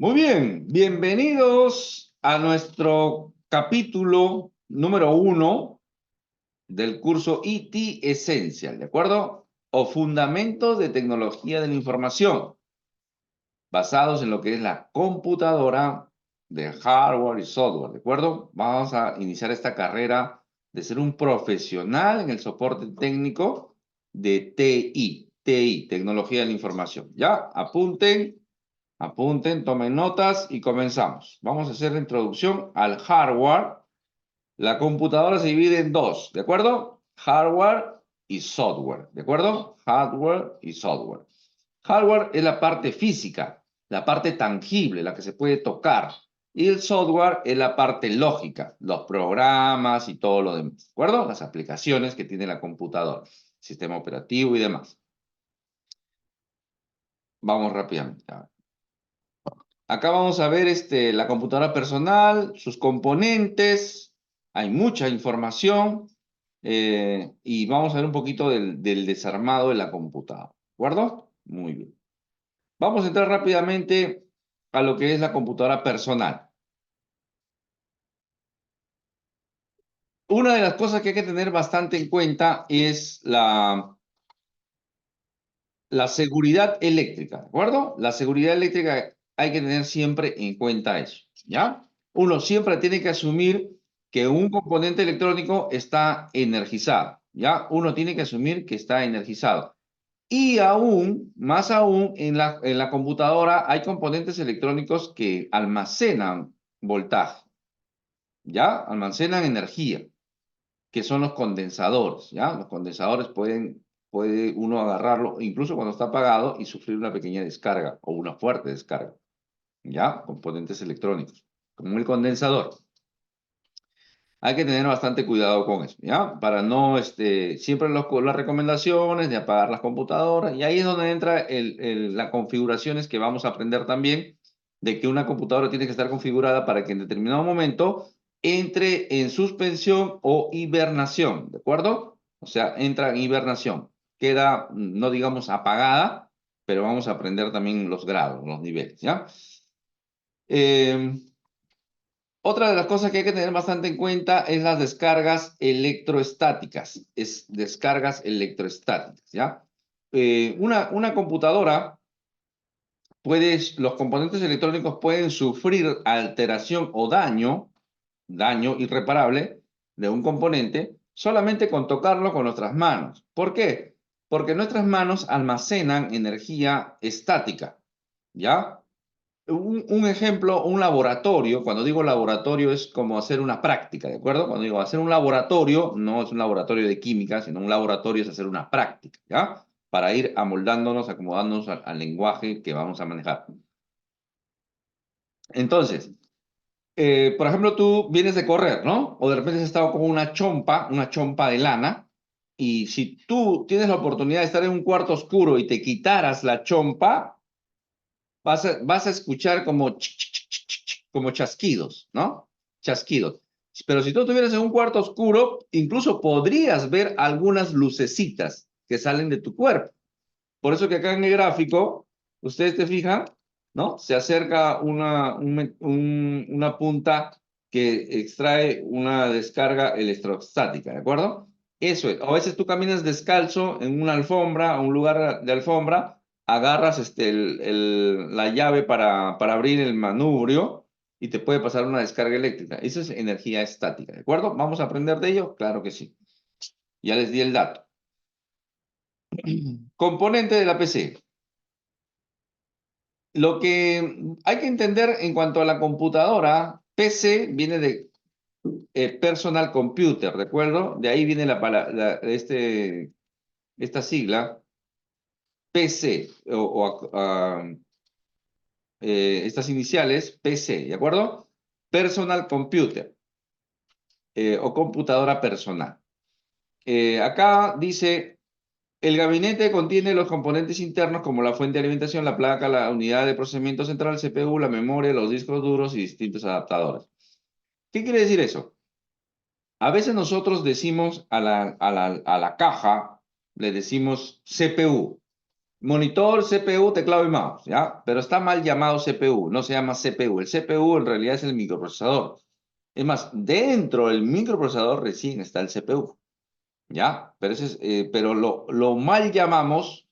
Muy bien, bienvenidos a nuestro capítulo número 1 del curso IT Essential, ¿de acuerdo? O Fundamentos de Tecnología de la Información, basados en lo que es la computadora de hardware y software, ¿de acuerdo? Vamos a iniciar esta carrera de ser un profesional en el soporte técnico de TI, Tecnología de la Información. ¿Ya? Apunten, tomen notas y comenzamos. Vamos a hacer la introducción al hardware. La computadora se divide en dos, ¿de acuerdo? Hardware y software, ¿de acuerdo? Hardware y software. Hardware es la parte física, la parte tangible, la que se puede tocar. Y el software es la parte lógica, los programas y todo lo demás, ¿de acuerdo? Las aplicaciones que tiene la computadora, sistema operativo y demás. Vamos rápidamente. Acá vamos a ver la computadora personal, sus componentes, hay mucha información y vamos a ver un poquito del desarmado de la computadora, ¿de acuerdo? Muy bien. Vamos a entrar rápidamente a lo que es la computadora personal. Una de las cosas que hay que tener bastante en cuenta es la seguridad eléctrica, ¿de acuerdo? La seguridad eléctrica hay que tener siempre en cuenta eso, ¿ya? Uno siempre tiene que asumir que un componente electrónico está energizado, ¿ya? Uno tiene que asumir que está energizado. Y aún, más aún, en la computadora hay componentes electrónicos que almacenan voltaje, ¿ya? Almacenan energía, que son los condensadores, ¿ya? Los condensadores puede uno agarrarlo incluso cuando está apagado y sufrir una pequeña descarga o una fuerte descarga, ¿ya? Componentes electrónicos, como el condensador. Hay que tener bastante cuidado con eso, ¿ya? Para no, siempre las recomendaciones de apagar las computadoras, y ahí es donde entra las configuraciones que vamos a aprender también, de que una computadora tiene que estar configurada para que en determinado momento entre en suspensión o hibernación, ¿de acuerdo? O sea, entra en hibernación. Queda, no digamos apagada, pero vamos a aprender también los grados, los niveles, ¿ya? Eh, Otra de las cosas que hay que tener bastante en cuenta es las descargas electroestáticas. Es descargas electroestáticas, ¿ya? Una computadora los componentes electrónicos pueden sufrir alteración o daño irreparable de un componente solamente con tocarlo con nuestras manos. ¿Por qué? Porque nuestras manos almacenan energía estática, ¿ya? Un ejemplo, un laboratorio, cuando digo laboratorio es como hacer una práctica, ¿de acuerdo? Cuando digo hacer un laboratorio, no es un laboratorio de química, sino un laboratorio es hacer una práctica, ¿ya? Para ir amoldándonos, acomodándonos al lenguaje que vamos a manejar. Entonces, por ejemplo, tú vienes de correr, ¿no? O de repente has estado con una chompa de lana, y si tú tienes la oportunidad de estar en un cuarto oscuro y te quitaras la chompa, vas a escuchar como chasquidos, ¿no? Chasquidos. Pero si tú estuvieras en un cuarto oscuro, incluso podrías ver algunas lucecitas que salen de tu cuerpo. Por eso que acá en el gráfico, ustedes te fijan, ¿no? Se acerca una punta que extrae una descarga electrostática, ¿de acuerdo? Eso es. A veces tú caminas descalzo en una alfombra, un lugar de alfombra, agarras la llave para abrir el manubrio y te puede pasar una descarga eléctrica. Eso es energía estática, ¿de acuerdo? ¿Vamos a aprender de ello? Claro que sí. Ya les di el dato. Componente de la PC. Lo que hay que entender en cuanto a la computadora, PC viene de Personal Computer, ¿de acuerdo? De ahí viene esta sigla, PC, estas iniciales, PC, ¿de acuerdo? Personal Computer, o computadora personal. Acá dice, el gabinete contiene los componentes internos como la fuente de alimentación, la placa, la unidad de procesamiento central, CPU, la memoria, los discos duros y distintos adaptadores. ¿Qué quiere decir eso? A veces nosotros decimos a la caja, le decimos CPU, Monitor, CPU, teclado y mouse, ¿ya? Pero está mal llamado CPU, no se llama CPU. El CPU en realidad es el microprocesador. Es más, dentro del microprocesador recién está el CPU, ¿ya? Pero, pero lo mal llamamos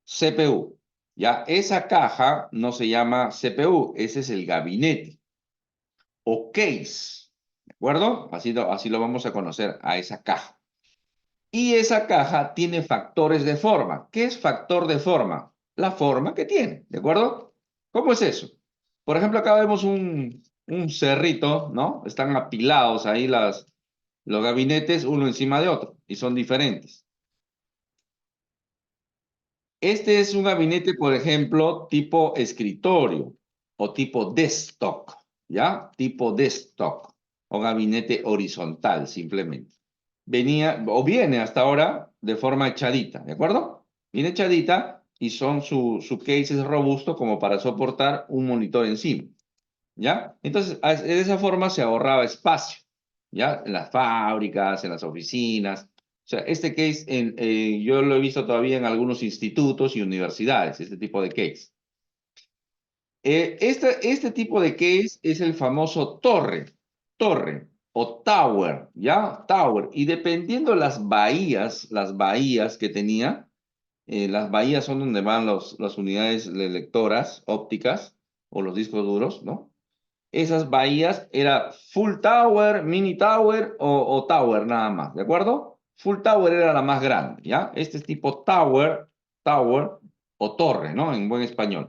CPU, ¿ya? Esa caja no se llama CPU, ese es el gabinete o case, ¿de acuerdo? Así lo vamos a conocer a esa caja. Y esa caja tiene factores de forma. ¿Qué es factor de forma? La forma que tiene, ¿de acuerdo? ¿Cómo es eso? Por ejemplo, acá vemos un cerrito, ¿no? Están apilados ahí los gabinetes uno encima de otro y son diferentes. Este es un gabinete, por ejemplo, tipo escritorio o tipo desktop, ¿ya? Tipo desktop o gabinete horizontal, simplemente. Venía o viene hasta ahora de forma echadita, ¿de acuerdo? Viene echadita y su case es robusto como para soportar un monitor encima, ¿ya? Entonces, de esa forma se ahorraba espacio, ¿ya? En las fábricas, en las oficinas. O sea, este case yo lo he visto todavía en algunos institutos y universidades, este tipo de case. Este tipo de case es el famoso torre o tower, ¿ya? Tower. Y dependiendo las bahías que tenía, las bahías son donde van las unidades de lectoras ópticas o los discos duros, ¿no? Esas bahías era full tower, mini tower o tower nada más, ¿de acuerdo? Full tower era la más grande, ¿ya? Este es tipo tower o torre, ¿no? En buen español.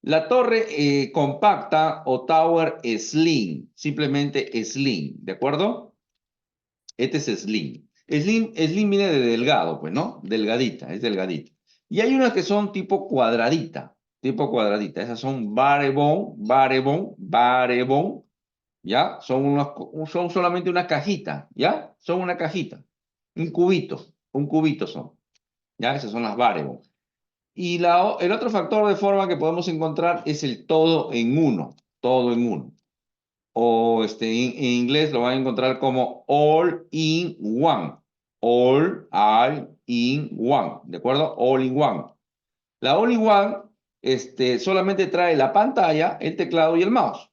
La torre compacta o tower slim, simplemente slim, ¿de acuerdo? Este es slim. Slim viene de delgado, pues, ¿no? Delgadita, es delgadita. Y hay unas que son tipo cuadradita, tipo cuadradita. Esas son barebón, ¿ya? Son solamente una cajita, ¿ya? Son una cajita. Un cubito son, ¿ya? Esas son las barebón. Y el otro factor de forma que podemos encontrar es el todo en uno. O en inglés lo van a encontrar como all in one. All in one, ¿de acuerdo? All in one. La all in one solamente trae la pantalla, el teclado y el mouse.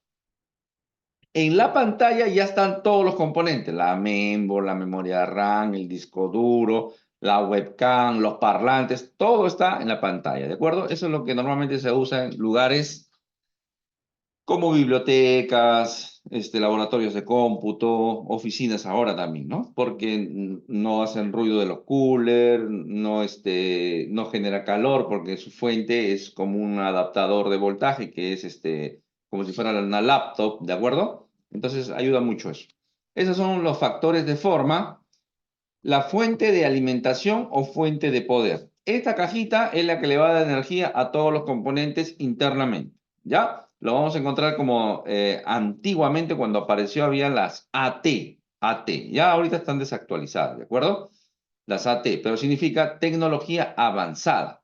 En la pantalla ya están todos los componentes, la mainboard, la memoria RAM, el disco duro, la webcam, los parlantes, todo está en la pantalla, ¿de acuerdo? Eso es lo que normalmente se usa en lugares como bibliotecas, laboratorios de cómputo, oficinas ahora también, ¿no? Porque no hacen ruido de los coolers, no genera calor porque su fuente es como un adaptador de voltaje que es como si fuera una laptop, ¿de acuerdo? Entonces ayuda mucho eso. Esos son los factores de forma, la fuente de alimentación o fuente de poder. Esta cajita es la que le va a dar energía a todos los componentes internamente, ¿ya? Lo vamos a encontrar como antiguamente cuando apareció había las AT, ya ahorita están desactualizadas, ¿de acuerdo? Las AT, pero significa tecnología avanzada.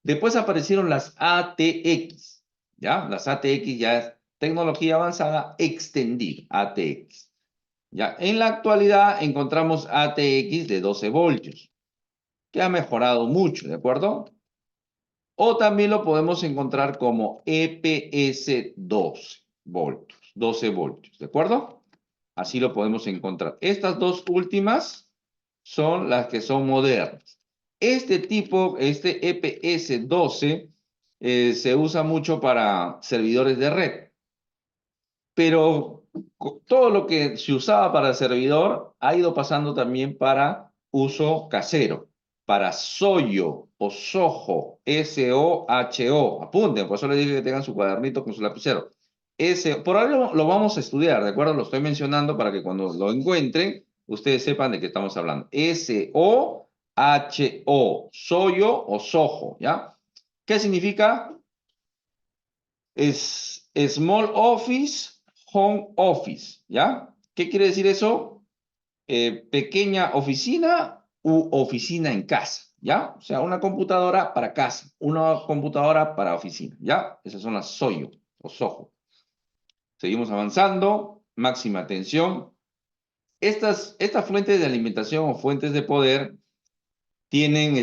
Después aparecieron las ATX, ¿ya? Las ATX ya es tecnología avanzada extendida, ATX. ¿Ya? En la actualidad encontramos ATX de 12 voltios, que ha mejorado mucho, ¿de acuerdo? O también lo podemos encontrar como EPS 12 voltios, ¿de acuerdo? Así lo podemos encontrar. Estas dos últimas son las que son modernas. Este EPS 12 se usa mucho para servidores de red, pero todo lo que se usaba para servidor ha ido pasando también para uso casero, para Soho o Soho, S-O-H-O. Apunten, por eso les dije que tengan su cuadernito con su lapicero. Por ahora lo vamos a estudiar, ¿de acuerdo? Lo estoy mencionando para que cuando lo encuentren, ustedes sepan de qué estamos hablando. S-O-H-O, Soho o Soho, ¿ya? ¿Qué significa? Es Small Office, Home Office, ¿ya? ¿Qué quiere decir eso? Pequeña oficina u oficina en casa, ¿ya? O sea, una computadora para casa, una computadora para oficina, ¿ya? Esas son las SOYO o SOHO. Seguimos avanzando, máxima atención. Estas fuentes de alimentación o fuentes de poder tienen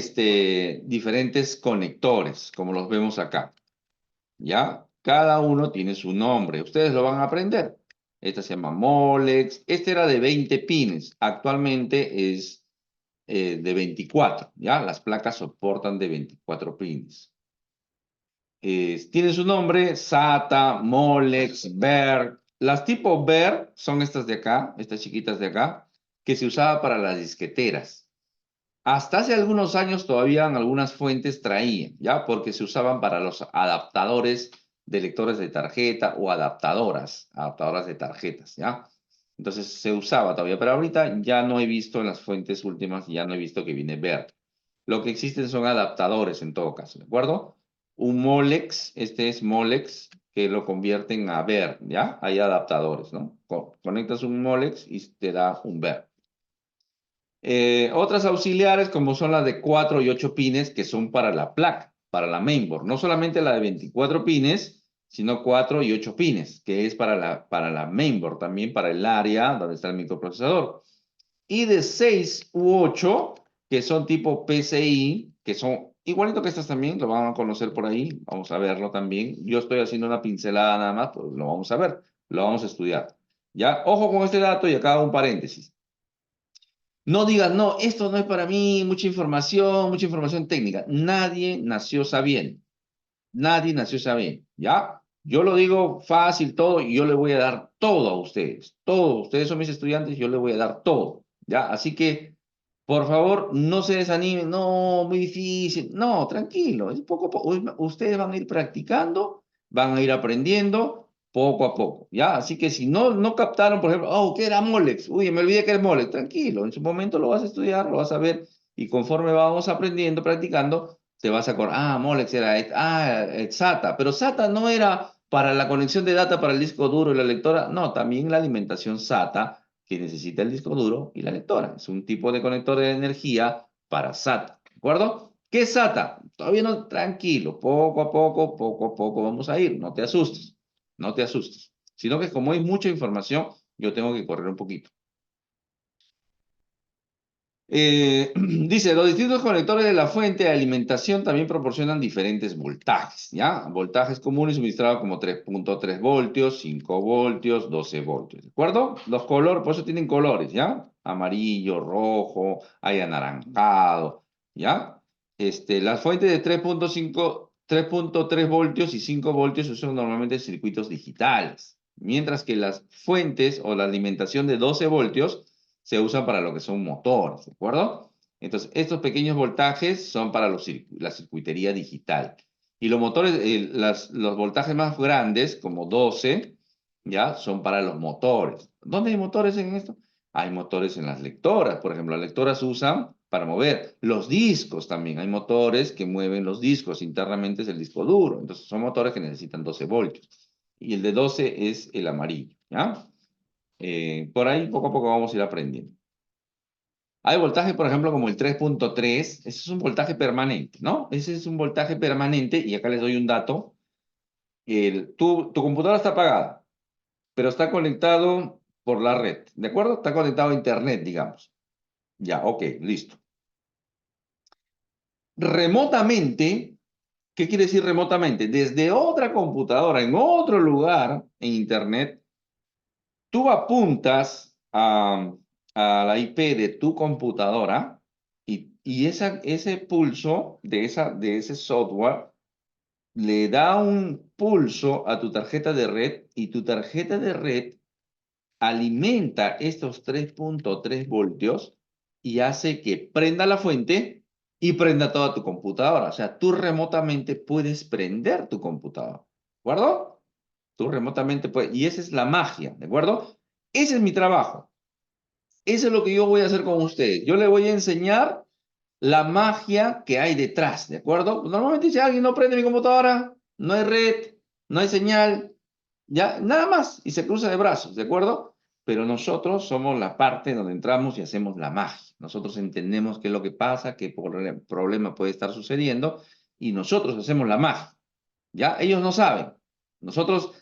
diferentes conectores, como los vemos acá. ¿Ya? Cada uno tiene su nombre. Ustedes lo van a aprender. Esta se llama Molex. Este era de 20 pines. Actualmente es de 24. ¿Ya? Las placas soportan de 24 pines. Tiene su nombre, SATA, Molex, BER. Las tipo BER son estas de acá, estas chiquitas de acá, que se usaba para las disqueteras. Hasta hace algunos años todavía en algunas fuentes traían, ¿ya? Porque se usaban para los adaptadores de lectores de tarjeta o adaptadoras de tarjetas, ¿ya? Entonces se usaba todavía, pero ahorita ya no he visto en las fuentes últimas, ya no he visto que viene verde. Lo que existen son adaptadores en todo caso, ¿de acuerdo? Un Molex, este es Molex, que lo convierten a ver, ¿ya? Hay adaptadores, ¿no? Conectas un Molex y te da un ver. Otras auxiliares como son las de 4 y 8 pines que son para la placa, para la mainboard. No solamente la de 24 pines, sino 4 y 8 pines, que es para la mainboard, también para el área donde está el microprocesador. Y de 6 u 8, que son tipo PCI, que son igualito que estas también, lo van a conocer por ahí, vamos a verlo también. Yo estoy haciendo una pincelada nada más, pues lo vamos a ver, lo vamos a estudiar. Ya, ojo con este dato y acá un paréntesis. No digas, no, esto no es para mí, mucha información técnica. Nadie nació sabiendo. Nadie nació sabiendo, ¿ya? Yo lo digo fácil todo y yo le voy a dar todo a ustedes. Todo. Ustedes son mis estudiantes, yo les voy a dar todo, ¿ya? Así que, por favor, no se desanimen. No, muy difícil. No, tranquilo. Es poco a poco. Ustedes van a ir practicando, van a ir aprendiendo poco a poco, ¿ya? Así que si no captaron, por ejemplo, oh, ¿qué era Molex? Uy, me olvidé que era Molex. Tranquilo, en su momento lo vas a estudiar, lo vas a ver y conforme vamos aprendiendo, practicando, te vas a acordar, Molex era, SATA, pero SATA no era para la conexión de data para el disco duro y la lectora, no, también la alimentación SATA que necesita el disco duro y la lectora. Es un tipo de conector de energía para SATA, ¿de acuerdo? ¿Qué es SATA? Todavía no, tranquilo, poco a poco vamos a ir, no te asustes, no te asustes, sino que como hay mucha información, yo tengo que correr un poquito. Dice, los distintos conectores de la fuente de alimentación también proporcionan diferentes voltajes, ¿ya? Voltajes comunes suministrados como 3.3 voltios, 5 voltios, 12 voltios, ¿de acuerdo? Los colores, por eso tienen colores, ¿ya? Amarillo, rojo, hay anaranjado, ¿ya? Las fuentes de 3.5, 3.3 voltios y 5 voltios se usan normalmente en circuitos digitales, mientras que las fuentes o la alimentación de 12 voltios se usan para lo que son motores, ¿de acuerdo? Entonces, estos pequeños voltajes son para la circuitería digital. Y los motores, los voltajes más grandes, como 12, ¿ya? Son para los motores. ¿Dónde hay motores en esto? Hay motores en las lectoras. Por ejemplo, las lectoras se usan para mover los discos también. Hay motores que mueven los discos. Internamente es el disco duro. Entonces, son motores que necesitan 12 voltios. Y el de 12 es el amarillo, ¿ya? Por ahí poco a poco vamos a ir aprendiendo. Hay voltaje, por ejemplo, como el 3.3, ese es un voltaje permanente, ¿no? Ese es un voltaje permanente, y acá les doy un dato. Tu computadora está apagada, pero está conectado por la red, ¿de acuerdo? Está conectado a internet, digamos. Ya, ok, listo. Remotamente, ¿qué quiere decir remotamente? Desde otra computadora, en otro lugar, en internet, tú apuntas a la IP de tu computadora y ese pulso de ese software le da un pulso a tu tarjeta de red y tu tarjeta de red alimenta estos 3.3 voltios y hace que prenda la fuente y prenda toda tu computadora. O sea, tú remotamente puedes prender tu computadora. ¿De acuerdo? Tú remotamente puedes. Y esa es la magia, ¿de acuerdo? Ese es mi trabajo. Eso es lo que yo voy a hacer con ustedes. Yo les voy a enseñar la magia que hay detrás, ¿de acuerdo? Normalmente si alguien no prende mi computadora, no hay red, no hay señal, ya, nada más, y se cruza de brazos, ¿de acuerdo? Pero nosotros somos la parte donde entramos y hacemos la magia. Nosotros entendemos qué es lo que pasa, qué problema puede estar sucediendo, y nosotros hacemos la magia, ¿ya? Ellos no saben. Nosotros,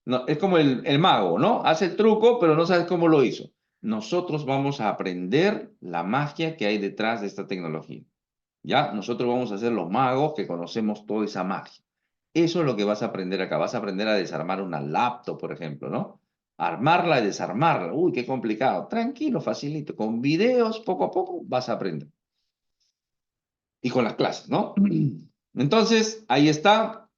no, es como el mago, ¿no? Hace el truco, pero no sabes cómo lo hizo. Nosotros vamos a aprender la magia que hay detrás de esta tecnología. ¿Ya? Nosotros vamos a ser los magos que conocemos toda esa magia. Eso es lo que vas a aprender acá. Vas a aprender a desarmar una laptop, por ejemplo, ¿no? Armarla y desarmarla. Uy, qué complicado. Tranquilo, facilito. Con videos, poco a poco, vas a aprender. Y con las clases, ¿no? Entonces, ahí está.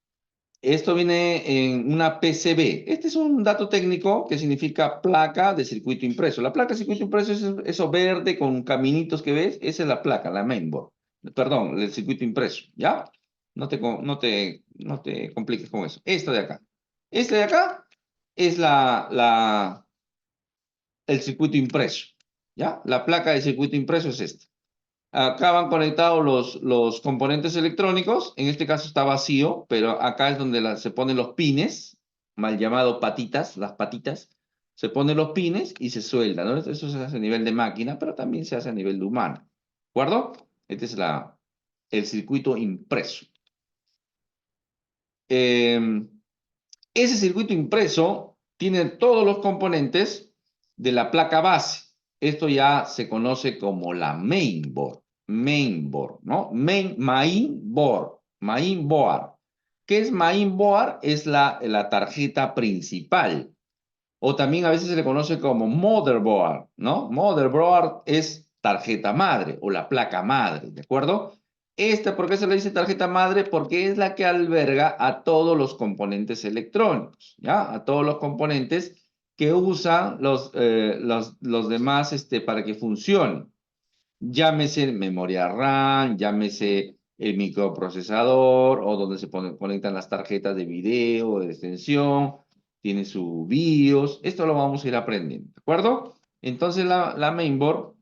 Esto viene en una PCB. Este es un dato técnico que significa placa de circuito impreso. La placa de circuito impreso es eso verde con caminitos que ves. Esa es la placa, la mainboard. Perdón, el circuito impreso, ¿ya? No te compliques con eso. Esta de acá. Esta de acá es el circuito impreso, ¿ya? La placa de circuito impreso es esta. Acá van conectados los componentes electrónicos. En este caso está vacío, pero acá es donde se ponen los pines, mal llamado patitas, las patitas. Se ponen los pines y se sueldan, ¿no? Eso se hace a nivel de máquina, pero también se hace a nivel de humano. ¿De acuerdo? Este es el circuito impreso. Eh, Ese circuito impreso tiene todos los componentes de la placa base. Esto ya se conoce como la mainboard. Mainboard, ¿no? Mainboard. Mainboard. ¿Qué es mainboard? Es la tarjeta principal. O también a veces se le conoce como motherboard, ¿no? Motherboard es tarjeta madre o la placa madre, ¿de acuerdo? ¿Por qué se le dice tarjeta madre? Porque es la que alberga a todos los componentes electrónicos, ¿ya? A todos los componentes que usan los demás para que funcionen. Llámese memoria RAM, llámese el microprocesador o donde conectan las tarjetas de video, de extensión, tiene su BIOS. Esto lo vamos a ir aprendiendo, ¿de acuerdo? Entonces la mainboard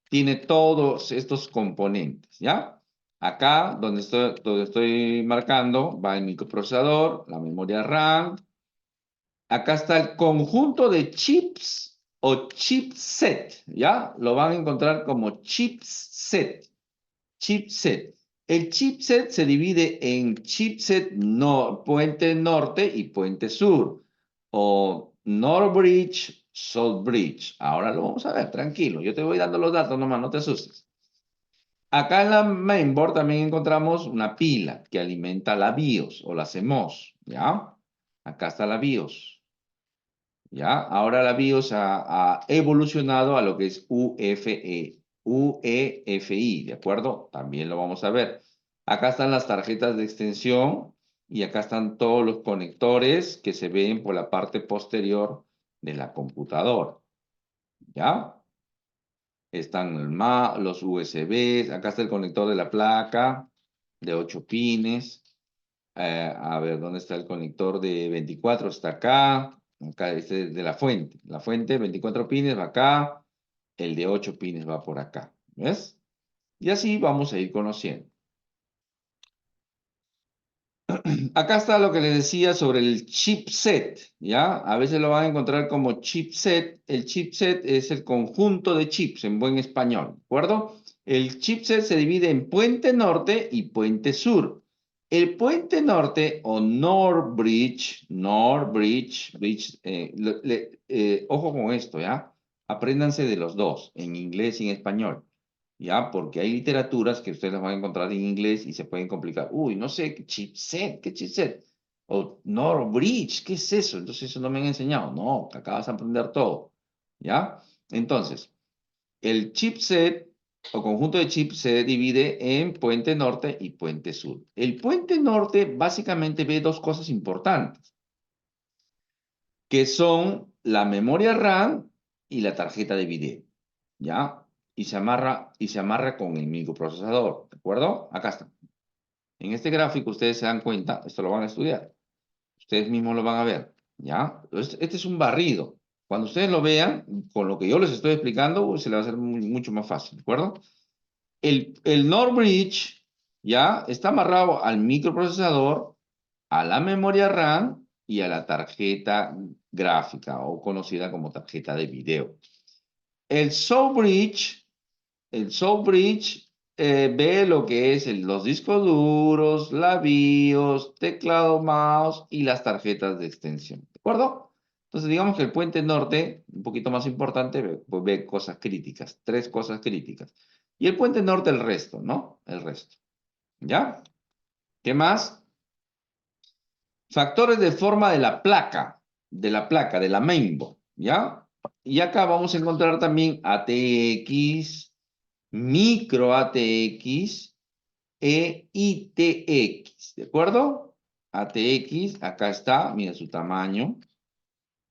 tiene todos estos componentes, ¿ya? Acá, donde estoy marcando, va el microprocesador, la memoria RAM. Acá está el conjunto de chips o chipset, ¿ya? Lo van a encontrar como chipset. Chipset. El chipset se divide en chipset puente norte y puente sur, o North Bridge, South Bridge. Ahora lo vamos a ver, tranquilo. Yo te voy dando los datos nomás, no te asustes. Acá en la mainboard también encontramos una pila que alimenta la BIOS o la CMOS, ¿ya? Acá está la BIOS. ¿Ya? Ahora la BIOS ha evolucionado a lo que es UEFI, ¿de acuerdo? También lo vamos a ver. Acá están las tarjetas de extensión y acá están todos los conectores que se ven por la parte posterior de la computadora, ¿ya? Están los USBs, acá está el conector de la placa de 8 pines. A ver, ¿dónde está el conector de 24? Está acá. Acá este es de la fuente. La fuente, 24 pines va acá. El de 8 pines va por acá. ¿Ves? Y así vamos a ir conociendo. Acá está lo que les decía sobre el chipset, ¿ya? A veces lo van a encontrar como chipset. El chipset es el conjunto de chips en buen español, ¿de acuerdo? El chipset se divide en puente norte y puente sur. El puente norte o North Bridge, ojo con esto, ¿ya? Apréndanse de los dos, en inglés y en español. ¿Ya? Porque hay literaturas que ustedes las van a encontrar en inglés y se pueden complicar. Uy, no sé, ¿qué chipset? O Bridge, ¿qué es eso? Entonces eso no me han enseñado. No, acá vas a aprender todo, ¿ya? Entonces, el chipset o conjunto de chips se divide en puente norte y puente sur. El puente norte básicamente ve dos cosas importantes, que son la memoria RAM y la tarjeta de video, ¿ya? Y se amarra con el microprocesador, ¿de acuerdo? Acá está. En este gráfico ustedes se dan cuenta, esto lo van a estudiar, ustedes mismos lo van a ver, ¿ya? Este es un barrido. Cuando ustedes lo vean, con lo que yo les estoy explicando, se les va a hacer mucho más fácil, ¿de acuerdo? El NOR Bridge, ¿ya? Está amarrado al microprocesador, a la memoria RAM y a la tarjeta gráfica o conocida como tarjeta de video. El South Bridge, el South Bridge ve lo que es los discos duros, la BIOS, teclado, mouse y las tarjetas de extensión. ¿De acuerdo? Entonces, digamos que el puente norte, un poquito más importante, pues ve cosas críticas, tres cosas críticas. Y el puente norte el resto, ¿no? El resto. ¿Ya? ¿Qué más? Factores de forma de la mainboard, ¿ya? Y acá vamos a encontrar también ATX, micro ATX e ITX, ¿de acuerdo? ATX, acá está, mira su tamaño.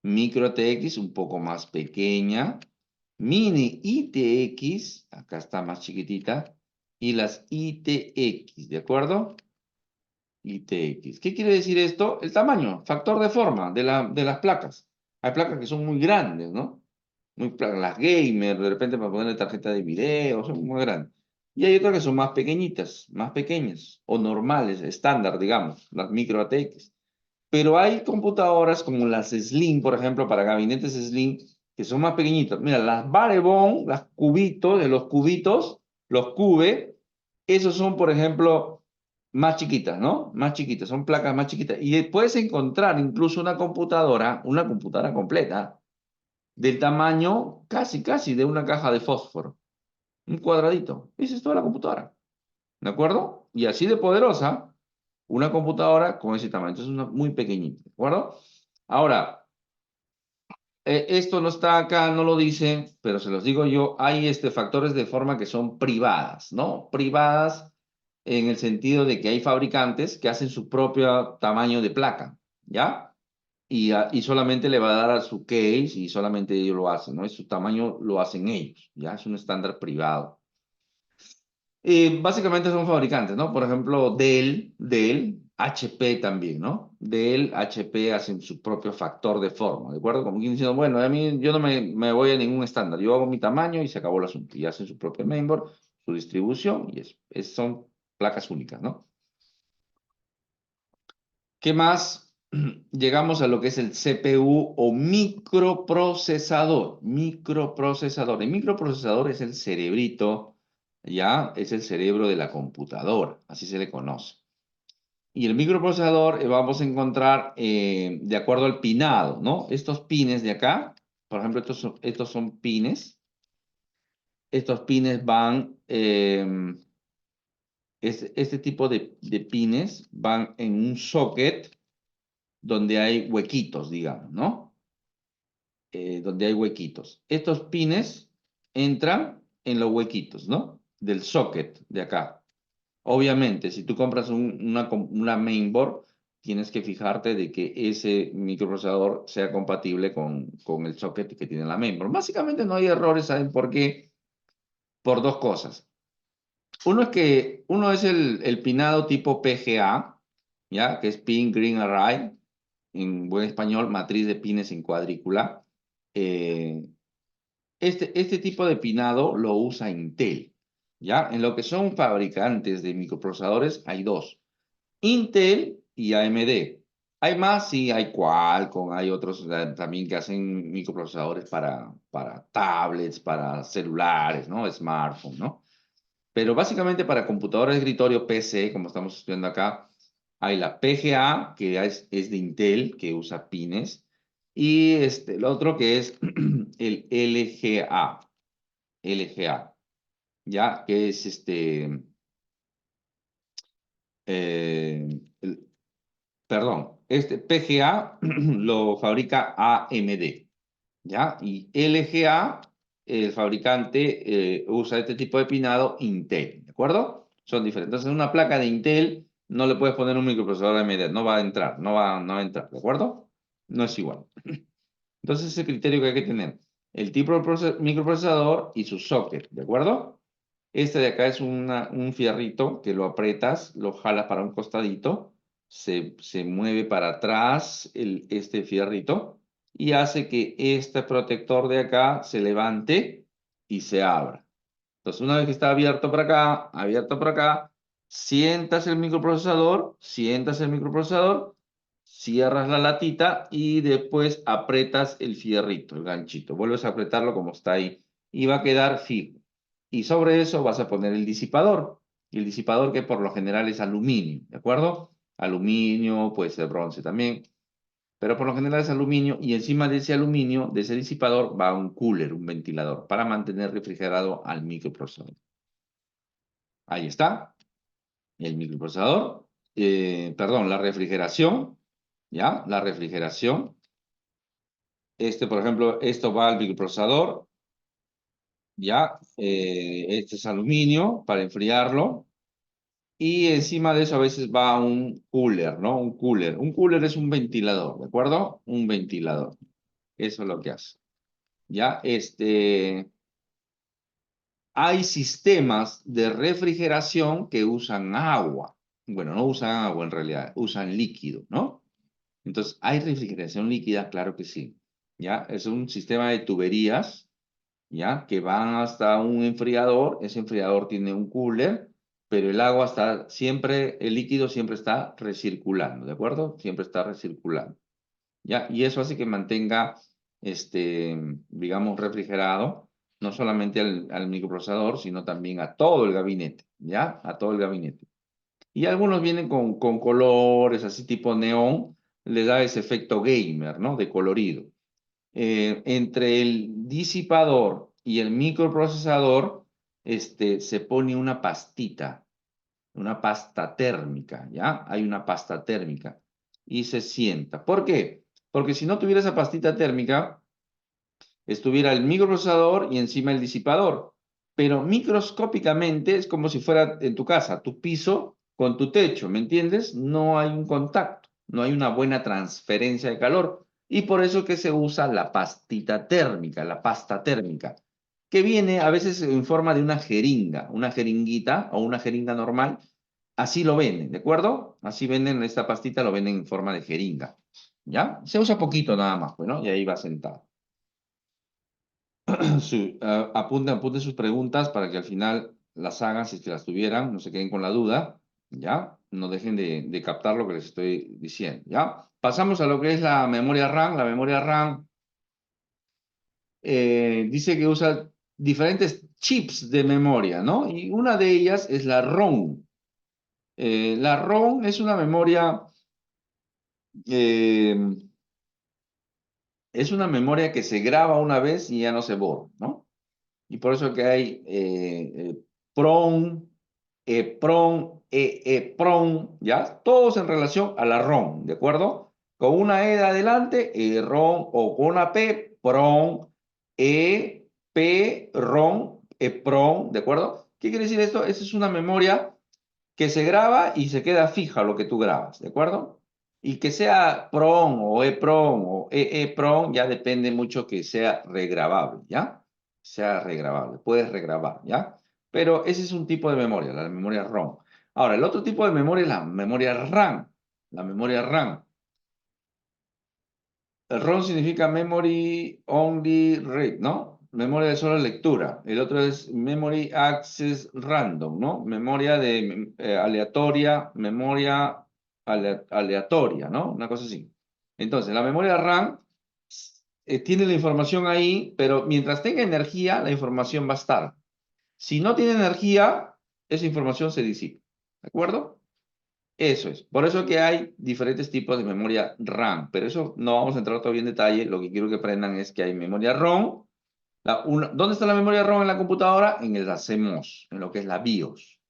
Micro ATX, un poco más pequeña. Mini ITX, acá está más chiquitita. Y las ITX, ¿de acuerdo? ITX. ¿Qué quiere decir esto? El tamaño, factor de forma de las placas. Hay placas que son muy grandes, ¿no? Las gamer, de repente para ponerle tarjeta de video, son muy grandes. Y hay otras que son más pequeñitas, más pequeñas, o normales, estándar, digamos, las micro ATX. Pero hay computadoras como las Slim, por ejemplo, para gabinetes Slim, que son más pequeñitas. Mira, las Barebone, las cubitos, de los cubitos, los Cube, esos son, por ejemplo, más chiquitas, ¿no? Más chiquitas, son placas más chiquitas. Y puedes encontrar incluso una computadora completa, del tamaño casi, casi de una caja de fósforo. Un cuadradito. Esa es toda la computadora. ¿De acuerdo? Y así de poderosa, una computadora con ese tamaño. Entonces, una muy pequeñita. ¿De acuerdo? Ahora, esto no está acá, no lo dice, pero se los digo yo, hay factores de forma que son privadas, ¿no? Privadas en el sentido de que hay fabricantes que hacen su propio tamaño de placa, ¿ya? Y solamente le va a dar a su case y solamente ellos lo hacen, ¿no? Es su tamaño lo hacen ellos, ¿ya? Es un estándar privado. Básicamente son fabricantes, ¿no? Por ejemplo, Dell, HP también, ¿no? Dell, HP hacen su propio factor de forma, ¿de acuerdo? Como quien diciendo, bueno, a mí yo no me voy a ningún estándar, yo hago mi tamaño y se acabó el asunto. Y hacen su propio mainboard, su distribución y son placas únicas, ¿no? ¿Qué más? Llegamos a lo que es el CPU o microprocesador. Microprocesador. El microprocesador es el cerebrito, ¿ya? Es el cerebro de la computadora, así se le conoce. Y el microprocesador vamos a encontrar de acuerdo al pinado, ¿no? Estos pines de acá, por ejemplo, estos son pines. Estos pines van, este tipo de pines van en un socket donde hay huequitos, digamos, ¿no? Donde hay huequitos. Estos pines entran en los huequitos, ¿no? Del socket de acá. Obviamente, si tú compras una mainboard, tienes que fijarte de que ese microprocesador sea compatible con el socket que tiene la mainboard. Básicamente no hay errores, ¿saben por qué? Por dos cosas. Uno es el pinado tipo PGA, ¿ya? Que es Pin Green Array, en buen español, matriz de pines en cuadrícula. Eh, este tipo de pinado lo usa Intel, ¿ya? En lo que son fabricantes de microprocesadores hay dos, Intel y AMD. Hay más, sí, hay Qualcomm, hay otros también que hacen microprocesadores para tablets, para celulares, ¿no? Smartphones, ¿no? Pero básicamente para computadores de escritorio PC, como estamos estudiando acá, hay la PGA, que es de Intel, que usa pines, y el otro que es el LGA, ¿ya? Que es el- perdón, este PGA lo fabrica AMD, ¿ya? Y LGA, el fabricante, usa este tipo de pinado Intel, ¿de acuerdo? Son diferentes. Entonces, en una placa de Intel no le puedes poner un microprocesador AMD, no va a entrar, no va a entrar, ¿de acuerdo? No es igual. Entonces, ese criterio que hay que tener. El tipo de microprocesador y su socket, ¿de acuerdo? Este de acá es un fierrito que lo aprietas, lo jalas para un costadito, se mueve para atrás este fierrito y hace que este protector de acá se levante y se abra. Entonces, una vez que está abierto por acá, sientas el microprocesador, cierras la latita y después apretas el fierrito, el ganchito. Vuelves a apretarlo como está ahí y va a quedar fijo. Y sobre eso vas a poner el disipador. Y el disipador que por lo general es aluminio, ¿de acuerdo? Aluminio, puede ser bronce también, pero por lo general es aluminio y encima de ese aluminio, de ese disipador, va un cooler, un ventilador, para mantener refrigerado al microprocesador. Ahí está, el microprocesador. Perdón, la refrigeración, ¿ya? La refrigeración. Por ejemplo, esto va al microprocesador, ¿ya? Este es aluminio para enfriarlo. Y encima de eso a veces va un cooler, ¿no? Un cooler. Un cooler es un ventilador, ¿de acuerdo? Un ventilador. Eso es lo que hace. ¿Ya? Hay sistemas de refrigeración que usan agua. Bueno, no usan agua en realidad, usan líquido, ¿no? Entonces, ¿hay refrigeración líquida? Claro que sí. ¿Ya? Es un sistema de tuberías, ¿ya? Que van hasta un enfriador. Ese enfriador tiene un cooler, pero el agua está siempre, el líquido siempre está recirculando, ¿de acuerdo? Siempre está recirculando, ¿ya? Y eso hace que mantenga, digamos, refrigerado, no solamente al microprocesador, sino también a todo el gabinete, ¿ya? A todo el gabinete. Y algunos vienen con colores, así tipo neón, le da ese efecto gamer, ¿no? De colorido. Entre el disipador y el microprocesador, se pone una pasta térmica, ¿ya? Hay una pasta térmica y se sienta. ¿Por qué? Porque si no tuviera esa pastita térmica, estuviera el microprocesador y encima el disipador. Pero microscópicamente es como si fuera en tu casa, tu piso con tu techo, ¿me entiendes? No hay un contacto, no hay una buena transferencia de calor. Y por eso que se usa la pastita térmica, la pasta térmica, que viene a veces en forma de una jeringuita o una jeringa normal. Así lo venden, ¿de acuerdo? Así venden esta pastita, lo venden en forma de jeringa, ¿ya? Se usa poquito nada más, pues, ¿no? Y ahí va sentado. Apunten sus preguntas para que al final las hagan, si es que las tuvieran, no se queden con la duda, ¿ya? No dejen de captar lo que les estoy diciendo, ¿ya? Pasamos a lo que es la memoria RAM. La memoria RAM dice que usa diferentes chips de memoria, ¿no? Y una de ellas es la ROM. La ROM es una memoria, eh, que se graba una vez y ya no se borra, ¿no? Y por eso que hay PROM, EPROM, EEPROM, ¿ya? Todos en relación a la ROM, ¿de acuerdo? Con una E de adelante, ROM, o con una P, PROM, ROM, EPROM, ¿de acuerdo? ¿Qué quiere decir esto? Esa es una memoria que se graba y se queda fija lo que tú grabas, ¿de acuerdo? Y que sea PROM o EPROM o EEPROM ya depende mucho que sea regrabable, ¿ya? Sea regrabable, puedes regrabar, ¿ya? Pero ese es un tipo de memoria, la memoria ROM. Ahora, el otro tipo de memoria es la memoria RAM. La memoria RAM. El ROM significa Memory Only Read, ¿no? Memoria de sola lectura. El otro es Memory Access Random, ¿no? Memoria de aleatoria, memoria aleatoria, ¿no? Una cosa así. Entonces, la memoria RAM tiene la información ahí, pero mientras tenga energía, la información va a estar. Si no tiene energía, esa información se disipa. ¿De acuerdo? Eso es. Por eso que hay diferentes tipos de memoria RAM, pero eso no vamos a entrar todavía en detalle. Lo que quiero que aprendan es que hay memoria ROM. ¿Dónde está la memoria ROM en la computadora? En el CMOS, en lo que es la BIOS.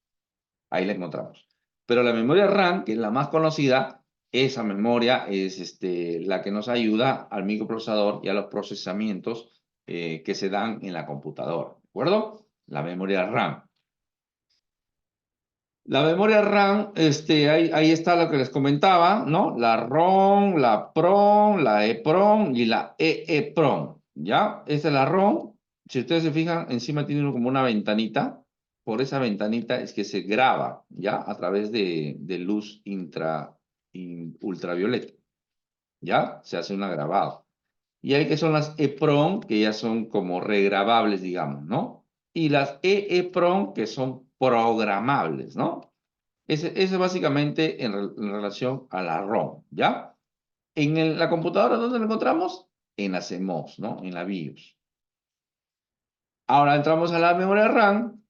Ahí la encontramos. Pero la memoria RAM, que es la más conocida, esa memoria es la que nos ayuda al microprocesador y a los procesamientos que se dan en la computadora. ¿De acuerdo? La memoria RAM. La memoria RAM, ahí está lo que les comentaba, ¿no? La ROM, la PROM, la EPROM y la EEPROM, ¿ya? Esta es la ROM. Si ustedes se fijan, encima tiene como una ventanita. Por esa ventanita es que se graba, ¿ya? A través de luz ultravioleta, ¿ya? Se hace una grabada. Y hay que son las EPROM, que ya son como regrabables, digamos, ¿no? Y las EEPROM, que son programables, ¿no? Ese básicamente en relación a la ROM, ¿ya? La computadora, ¿dónde lo encontramos? En la CMOS, ¿no? En la BIOS. Ahora entramos a la memoria RAM.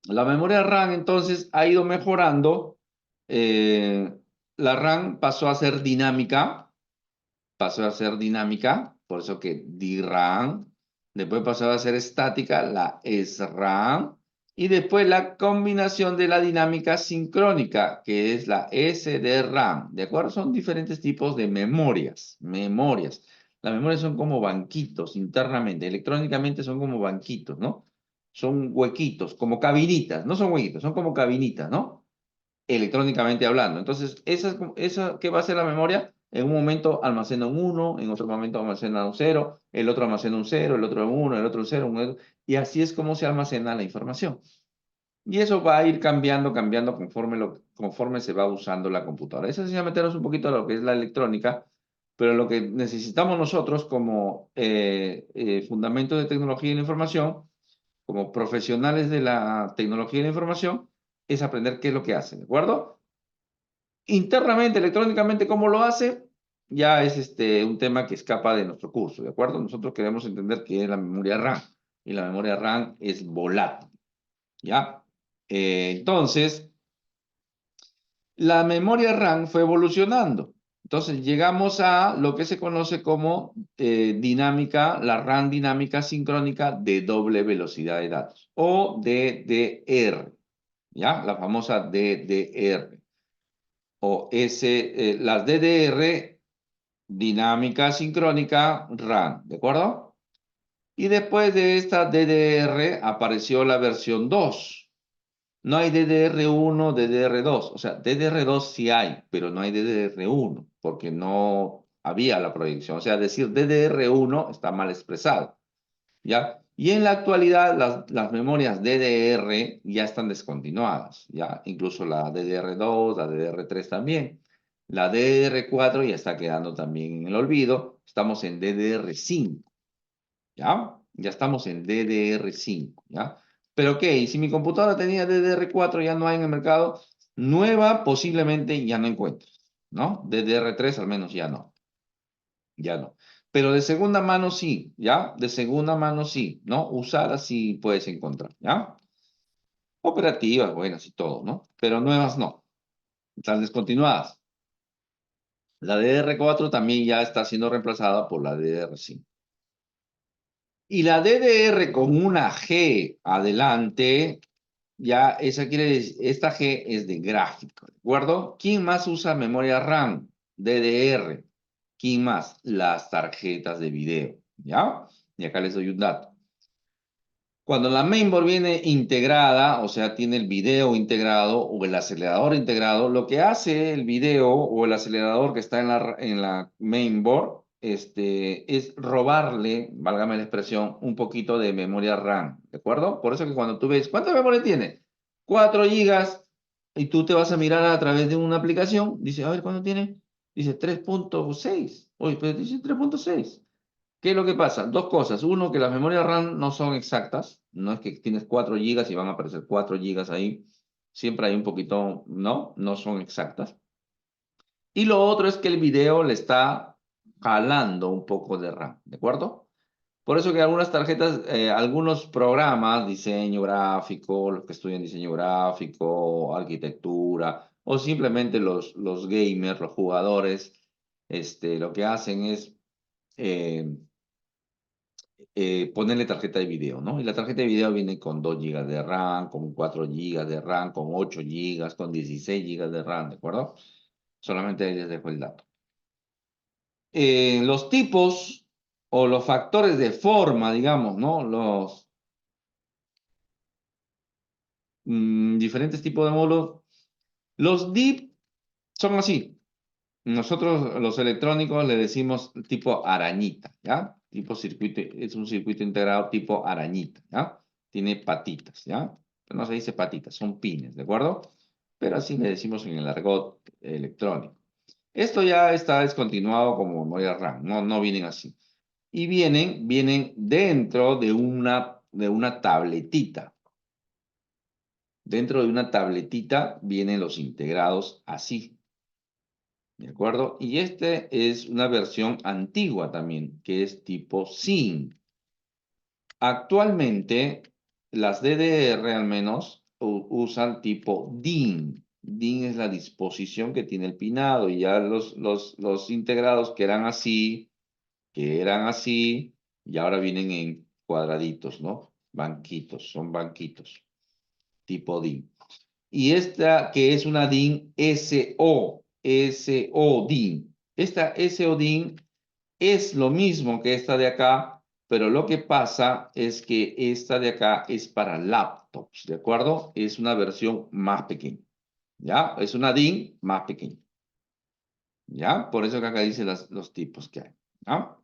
La memoria RAM entonces ha ido mejorando. Eh, la RAM pasó a ser dinámica, por eso que DRAM. Después pasó a ser estática, la SRAM. Y después la combinación de la dinámica sincrónica, que es la SDRAM. ¿De acuerdo? Son diferentes tipos de memorias. Memorias. Las memorias son como banquitos internamente. Electrónicamente son como banquitos, ¿no? Son huequitos, como cabinitas. No son huequitos, son como cabinitas, ¿no? Electrónicamente hablando. Entonces, ¿qué va a hacer la memoria? En un momento almacena un 1, en otro momento almacena un 0, el otro almacena un 0, el otro un 1, el otro un 0, y así es como se almacena la información. Y eso va a ir cambiando, cambiando conforme se va usando la computadora. Eso es ya meternos un poquito a lo que es la electrónica, pero lo que necesitamos nosotros como fundamento de tecnología y la información, como profesionales de la tecnología y la información, es aprender qué es lo que hace, ¿de acuerdo? Internamente, electrónicamente, cómo lo hace, ya es un tema que escapa de nuestro curso, ¿de acuerdo? Nosotros queremos entender qué es la memoria RAM, y la memoria RAM es volátil, ¿ya? Entonces, la memoria RAM fue evolucionando. Entonces, llegamos a lo que se conoce como dinámica, la RAM dinámica sincrónica de doble velocidad de datos, o DDR, ¿ya? La famosa DDR. Las DDR, dinámica sincrónica RAM, ¿de acuerdo? Y después de esta DDR apareció la versión 2. No hay DDR1, DDR2. O sea, DDR2 sí hay, pero no hay DDR1, porque no había la proyección. O sea, decir DDR1 está mal expresado, ¿ya? Y en la actualidad las memorias DDR ya están descontinuadas, ¿ya? Incluso la DDR2, la DDR3 también. La DDR4 ya está quedando también en el olvido. Estamos en DDR5, ¿ya? Ya estamos en DDR5, ¿ya? Pero ¿qué? ¿Y si mi computadora tenía DDR4 ya no hay en el mercado? Nueva posiblemente ya no encuentres, ¿no? DDR3 al menos ya no, ya no. Pero de segunda mano sí, ¿ya? De segunda mano sí, ¿no? Usadas sí puedes encontrar, ¿ya? Operativas, buenas y todo, ¿no? Pero nuevas no, están descontinuadas. La DDR4 también ya está siendo reemplazada por la DDR5. Y la DDR con una G adelante, ya esta G es de gráfico, ¿de acuerdo? ¿Quién más usa memoria RAM? DDR. ¿Quién más? Las tarjetas de video, ¿ya? Y acá les doy un dato. Cuando la mainboard viene integrada, o sea, tiene el video integrado o el acelerador integrado, lo que hace el video o el acelerador que está en la mainboard, es robarle, válgame la expresión, un poquito de memoria RAM, ¿de acuerdo? Por eso que cuando tú ves, ¿cuánta memoria tiene? 4 gigas, y tú te vas a mirar a través de una aplicación, dice, a ver, ¿cuánto tiene? Dice 3.6. Oye, pero dice 3.6. ¿Qué es lo que pasa? Dos cosas. Uno, que las memorias RAM no son exactas. No es que tienes 4 gigas y van a aparecer 4 gigas ahí. Siempre hay un poquito, ¿no? No son exactas. Y lo otro es que el video le está jalando un poco de RAM, ¿de acuerdo? Por eso que algunas tarjetas, algunos programas, diseño gráfico, los que estudian diseño gráfico, arquitectura, o simplemente los gamers, los jugadores, lo que hacen es eh, ponerle tarjeta de video, ¿no? Y la tarjeta de video viene con 2 gigas de RAM, con 4 gigas de RAM, con 8 gigas, con 16 gigas de RAM, ¿de acuerdo? Solamente ahí les dejo el dato. Los tipos o los factores de forma, digamos, ¿no? Los diferentes tipos de módulos. Los DIP son así. Nosotros, los electrónicos, le decimos tipo arañita, ¿ya? Tipo circuito, es un circuito integrado tipo arañita, ¿ya? Tiene patitas, ¿ya? Pero no se dice patitas, son pines, ¿de acuerdo? Pero así le decimos en el argot electrónico. Esto ya está descontinuado como memoria RAM, no vienen así. Y vienen dentro de una tabletita. Dentro de una tabletita vienen los integrados así. ¿De acuerdo? Y este es una versión antigua también, que es tipo SIM. Actualmente, las DDR al menos usan tipo DIN. DIN es la disposición que tiene el pinado y ya los integrados que eran así, y ahora vienen en cuadraditos, ¿no? Banquitos, son banquitos. tipo DIN. Y esta que es una DIN SO Esta SO DIN es lo mismo que esta de acá, pero lo que pasa es que esta de acá es para laptops, ¿de acuerdo? Es una versión más pequeña, ¿ya? Es una DIN más pequeña, ¿ya? Por eso que acá dice los tipos que hay, ¿ya?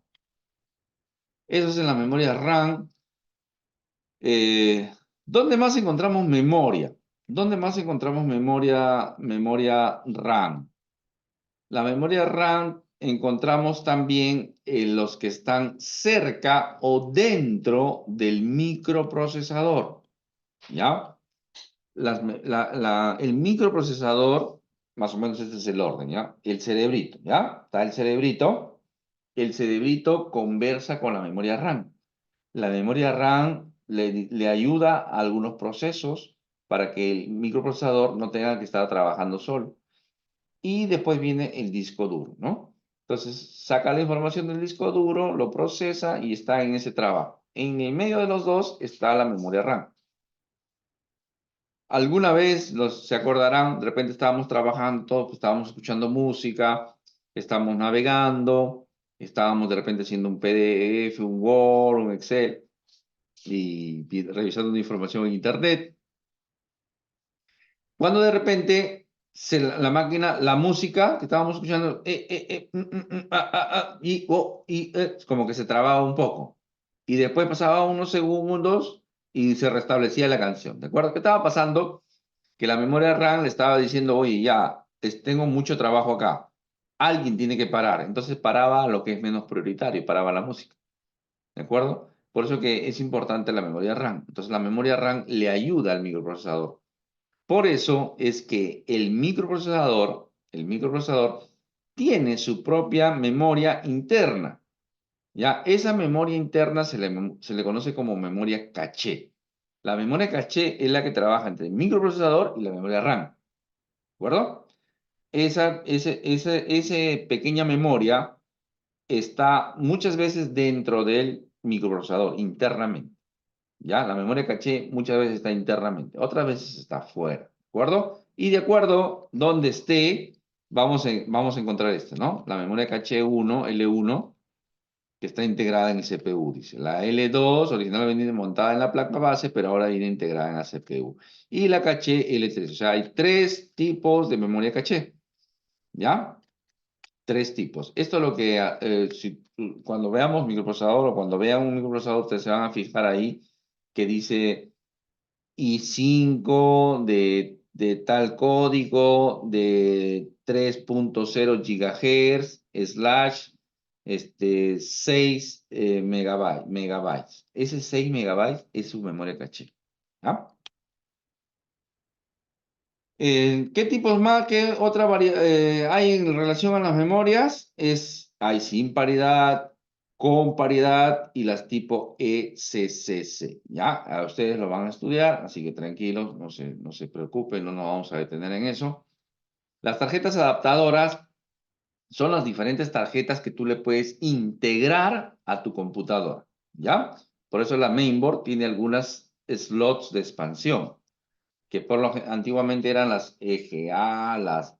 Eso es en la memoria RAM. ¿Dónde más encontramos memoria? ¿Dónde más encontramos memoria RAM? La memoria RAM encontramos también en los que están cerca o dentro del microprocesador, ¿ya? El microprocesador, más o menos este es el orden, ¿ya? El cerebrito, ¿ya? Está el cerebrito conversa con la memoria RAM. La memoria RAM le ayuda a algunos procesos para que el microprocesador no tenga que estar trabajando solo. Y después viene el disco duro, ¿no? Entonces, saca la información del disco duro, lo procesa y está en ese trabajo. En el medio de los dos está la memoria RAM. Alguna vez se acordarán, de repente estábamos trabajando, todos, pues, estábamos escuchando música, estábamos navegando, estábamos de repente haciendo un PDF, un Word, un Excel y revisando una información en Internet. Cuando de repente la máquina, la música que estábamos escuchando, como que se trababa un poco. Y después pasaba unos segundos y se restablecía la canción. ¿De acuerdo? ¿Qué estaba pasando? Que la memoria RAM le estaba diciendo, oye, ya, tengo mucho trabajo acá. Alguien tiene que parar. Entonces paraba lo que es menos prioritario, paraba la música. ¿De acuerdo? Por eso que es importante la memoria RAM. Entonces la memoria RAM le ayuda al microprocesador. Por eso es que el microprocesador tiene su propia memoria interna. ¿Ya? Esa memoria interna se le conoce como memoria caché. La memoria caché es la que trabaja entre el microprocesador y la memoria RAM. ¿De acuerdo? Esa pequeña memoria está muchas veces dentro del microprocesador, internamente. ¿Ya? La memoria caché muchas veces está internamente, otras veces está fuera, ¿de acuerdo? Y de acuerdo donde esté, vamos a encontrar esto, ¿no? La memoria caché 1, L1, que está integrada en el CPU, dice. La L2, originalmente montada en la placa base, pero ahora viene integrada en la CPU. Y la caché L3, o sea, hay tres tipos de memoria caché, ¿ya? Tres tipos. Esto es lo que, cuando veamos microprocesador o cuando vean un microprocesador, ustedes se van a fijar ahí que dice i5 de tal código de 3.0 GHz / 6 megabytes. Ese 6 megabytes es su memoria caché. ¿Ah? ¿Qué tipos más? ¿Qué otra hay en relación a las memorias? Hay sin paridad, con paridad y las tipo ECCC. ¿Ya? A ustedes lo van a estudiar, así que tranquilos, no se preocupen, no nos vamos a detener en eso. Las tarjetas adaptadoras son las diferentes tarjetas que tú le puedes integrar a tu computadora. ¿Ya? Por eso la mainboard tiene algunas slots de expansión que antiguamente eran las EGA, las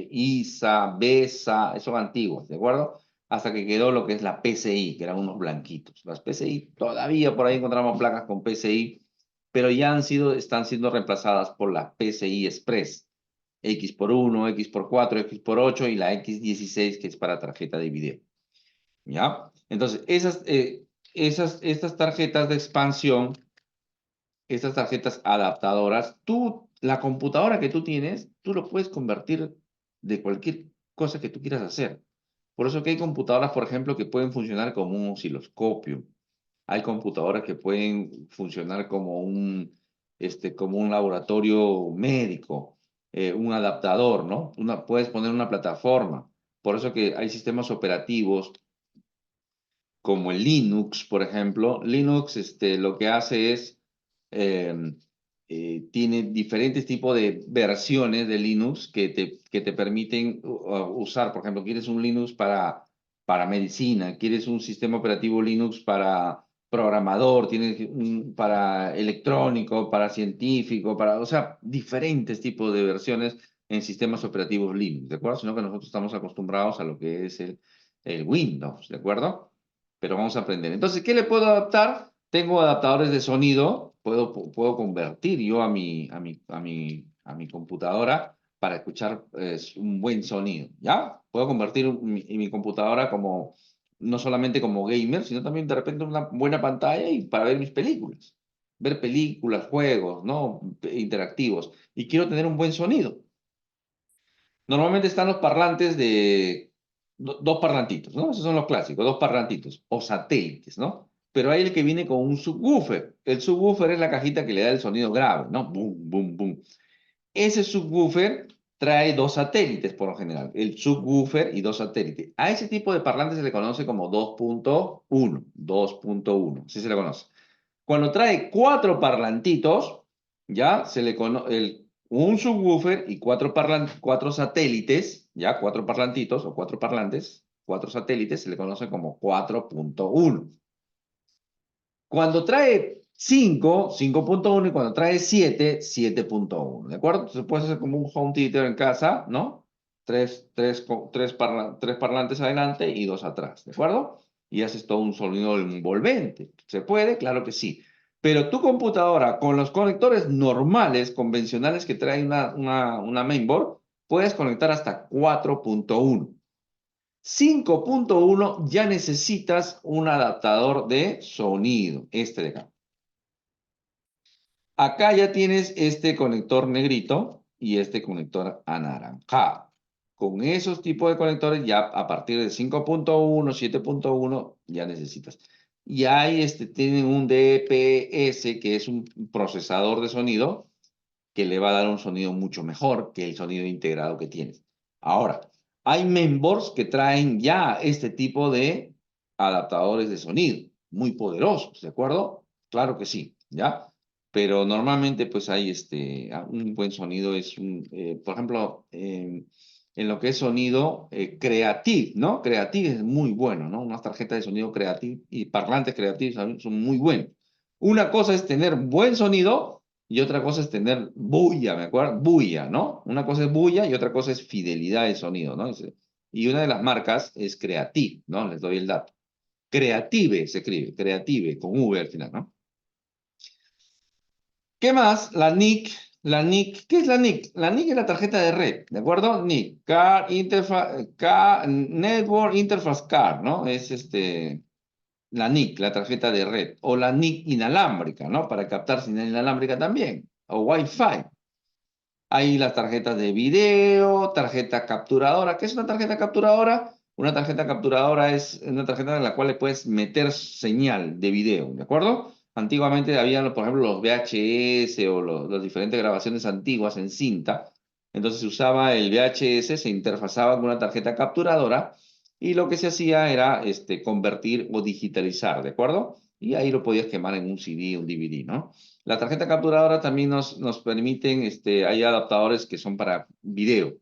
ISA, BESA, esos antiguos, ¿de acuerdo? Hasta que quedó lo que es la PCI, que eran unos blanquitos. Las PCI, todavía por ahí encontramos placas con PCI, pero ya están siendo reemplazadas por la PCI Express, X por 1, X por 4, X por 8 y la X16, que es para tarjeta de video. ¿Ya? Entonces, estas tarjetas de expansión, estas tarjetas adaptadoras, la computadora que tú tienes, tú lo puedes convertir de cualquier cosa que tú quieras hacer. Por eso que hay computadoras, por ejemplo, que pueden funcionar como un osciloscopio. Hay computadoras que pueden funcionar como un laboratorio médico, un adaptador, ¿no? Puedes poner una plataforma. Por eso que hay sistemas operativos como el Linux, por ejemplo. Linux, lo que hace es, eh, tiene diferentes tipos de versiones de Linux que te permiten usar. Por ejemplo, quieres un Linux para medicina, quieres un sistema operativo Linux para programador, tienes para electrónico, para científico, o sea, diferentes tipos de versiones en sistemas operativos Linux, ¿de acuerdo? Sino que nosotros estamos acostumbrados a lo que es el Windows, ¿de acuerdo? Pero vamos a aprender. Entonces, ¿qué le puedo adaptar? Tengo adaptadores de sonido, puedo convertir yo a mi computadora para escuchar un buen sonido, ¿ya? Puedo convertir mi computadora como, no solamente como gamer, sino también de repente una buena pantalla y para ver mis películas. Ver películas, juegos, ¿no? Interactivos. Y quiero tener un buen sonido. Normalmente están los parlantes de dos parlantitos, ¿no? Esos son los clásicos, dos parlantitos o satélites, ¿no? Pero hay el que viene con un subwoofer. El subwoofer es la cajita que le da el sonido grave, ¿no? Boom, boom, boom. Ese subwoofer trae dos satélites por lo general, el subwoofer y dos satélites. A ese tipo de parlante se le conoce como 2.1, así se le conoce. Cuando trae cuatro parlantitos, ya se le conoce un subwoofer y cuatro satélites, ya cuatro parlantitos o cuatro parlantes, cuatro satélites, se le conoce como 4.1. Cuando trae 5.1 y cuando trae 7.1, ¿de acuerdo? Entonces puedes hacer como un home theater en casa, ¿no? Tres parlantes adelante y dos atrás, ¿de acuerdo? Y haces todo un sonido envolvente. ¿Se puede? Claro que sí. Pero tu computadora, con los conectores normales, convencionales que trae una mainboard, puedes conectar hasta 4.1. 5.1 ya necesitas un adaptador de sonido, este de acá. Acá ya tienes este conector negrito y este conector anaranjado. Con esos tipos de conectores ya a partir de 5.1, 7.1 ya necesitas. Y ahí tienen un DPS que es un procesador de sonido que le va a dar un sonido mucho mejor que el sonido integrado que tienes. Ahora, hay mainboards que traen ya este tipo de adaptadores de sonido, muy poderosos, ¿de acuerdo? Claro que sí, ¿ya? Pero normalmente pues hay un buen sonido, por ejemplo, en lo que es sonido Creative, ¿no? Creative es muy bueno, ¿no? Unas tarjetas de sonido Creative y parlantes Creative son muy buenos. Una cosa es tener buen sonido y otra cosa es tener bulla, ¿me acuerdo? Bulla, ¿no? Una cosa es bulla y otra cosa es fidelidad de sonido, ¿no? Y una de las marcas es Creative, ¿no? Les doy el dato. Creative se escribe, Creative, con V al final, ¿no? ¿Qué más? La NIC, ¿qué es la NIC? La NIC es la tarjeta de red, ¿de acuerdo? NIC, Network Interface Card, ¿no? Es la NIC, la tarjeta de red, o la NIC inalámbrica, ¿no? Para captar señal inalámbrica también, o Wi-Fi. Hay las tarjetas de video, tarjeta capturadora. ¿Qué es una tarjeta capturadora? Una tarjeta capturadora es una tarjeta en la cual le puedes meter señal de video, ¿de acuerdo? Antiguamente había, por ejemplo, los VHS o las diferentes grabaciones antiguas en cinta. Entonces se usaba el VHS, se interfazaba con una tarjeta capturadora y lo que se hacía era convertir o digitalizar, ¿de acuerdo? Y ahí lo podías quemar en un CD, un DVD, ¿no? La tarjeta capturadora también nos permiten, hay adaptadores que son para video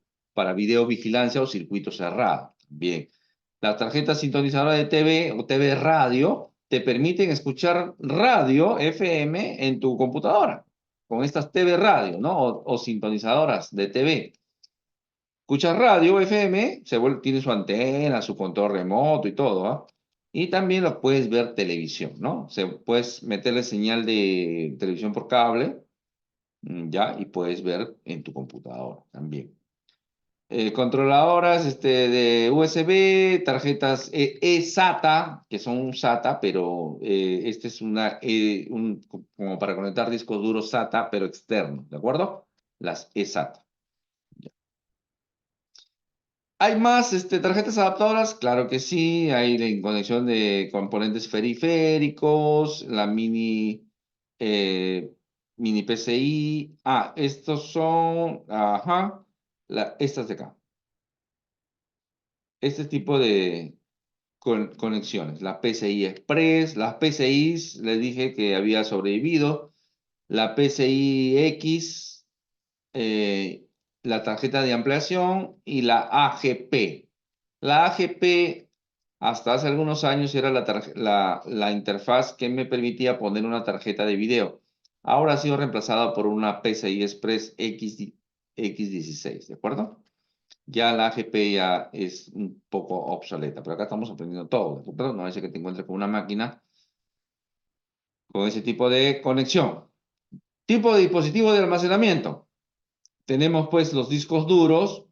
vigilancia o circuito cerrado. Bien. La tarjeta sintonizadora de TV o TV radio te permiten escuchar radio FM en tu computadora, con estas TV radio, ¿no? O sintonizadoras de TV. Escuchas radio FM, tiene su antena, su control remoto y todo, ¿ah? Y también lo puedes ver televisión, ¿no? Puedes meterle señal de televisión por cable, ¿ya? Y puedes ver en tu computadora también. Controladoras de USB, tarjetas eSATA, que son un SATA, pero este es como para conectar discos duros SATA, pero externos, ¿de acuerdo? Las eSATA. ¿Hay más tarjetas adaptadoras? Claro que sí, hay la conexión de componentes periféricos, la mini PCI. Ah, estos son, ajá, estas de acá. Este tipo de conexiones. La PCI Express, las PCIs, les dije que había sobrevivido. La PCI X, la tarjeta de ampliación y la AGP. La AGP, Hasta hace algunos años era la interfaz que me permitía poner una tarjeta de video. Ahora ha sido reemplazada por una PCI Express X16, ¿de acuerdo? Ya la AGP ya es un poco obsoleta, pero acá estamos aprendiendo todo, ¿de acuerdo? No es que te encuentres con una máquina con ese tipo de conexión. Tipo de dispositivo de almacenamiento. Tenemos pues los discos duros.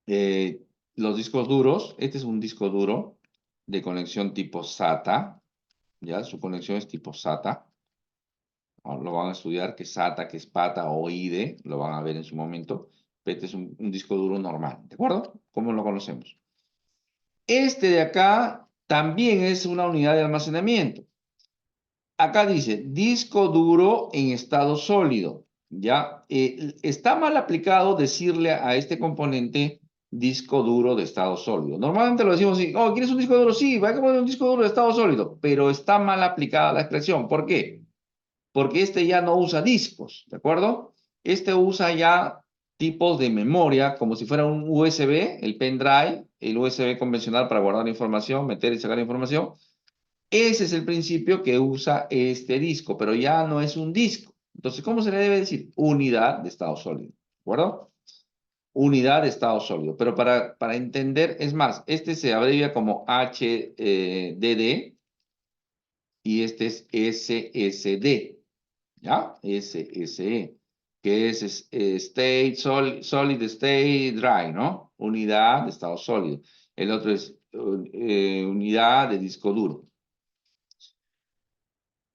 eh, los discos duros, este es un disco duro de conexión tipo SATA, ¿ya? Su conexión es tipo SATA. Ahora lo van a estudiar, que es SATA, que es PATA o IDE, lo van a ver en su momento. Este es un disco duro normal, ¿de acuerdo? ¿Cómo lo conocemos? Este de acá también es una unidad de almacenamiento. Acá dice disco duro en estado sólido, ¿ya? Está mal aplicado decirle a este componente disco duro de estado sólido. Normalmente lo decimos así, oh, ¿quieres un disco duro? Sí, va a poner un disco duro de estado sólido, pero está mal aplicada la expresión. ¿Por qué? Porque este ya no usa discos, ¿de acuerdo? Este usa ya tipos de memoria, como si fuera un USB, el pendrive, el USB convencional para guardar información, meter y sacar información. Ese es el principio que usa este disco, pero ya no es un disco. Entonces, ¿cómo se le debe decir? Unidad de estado sólido, ¿de acuerdo? Unidad de estado sólido. Pero para entender, es más, este se abrevia como HDD y este es SSD, ¿ya? SSE, que es Solid State Drive, ¿no? Unidad de estado sólido. El otro es unidad de disco duro.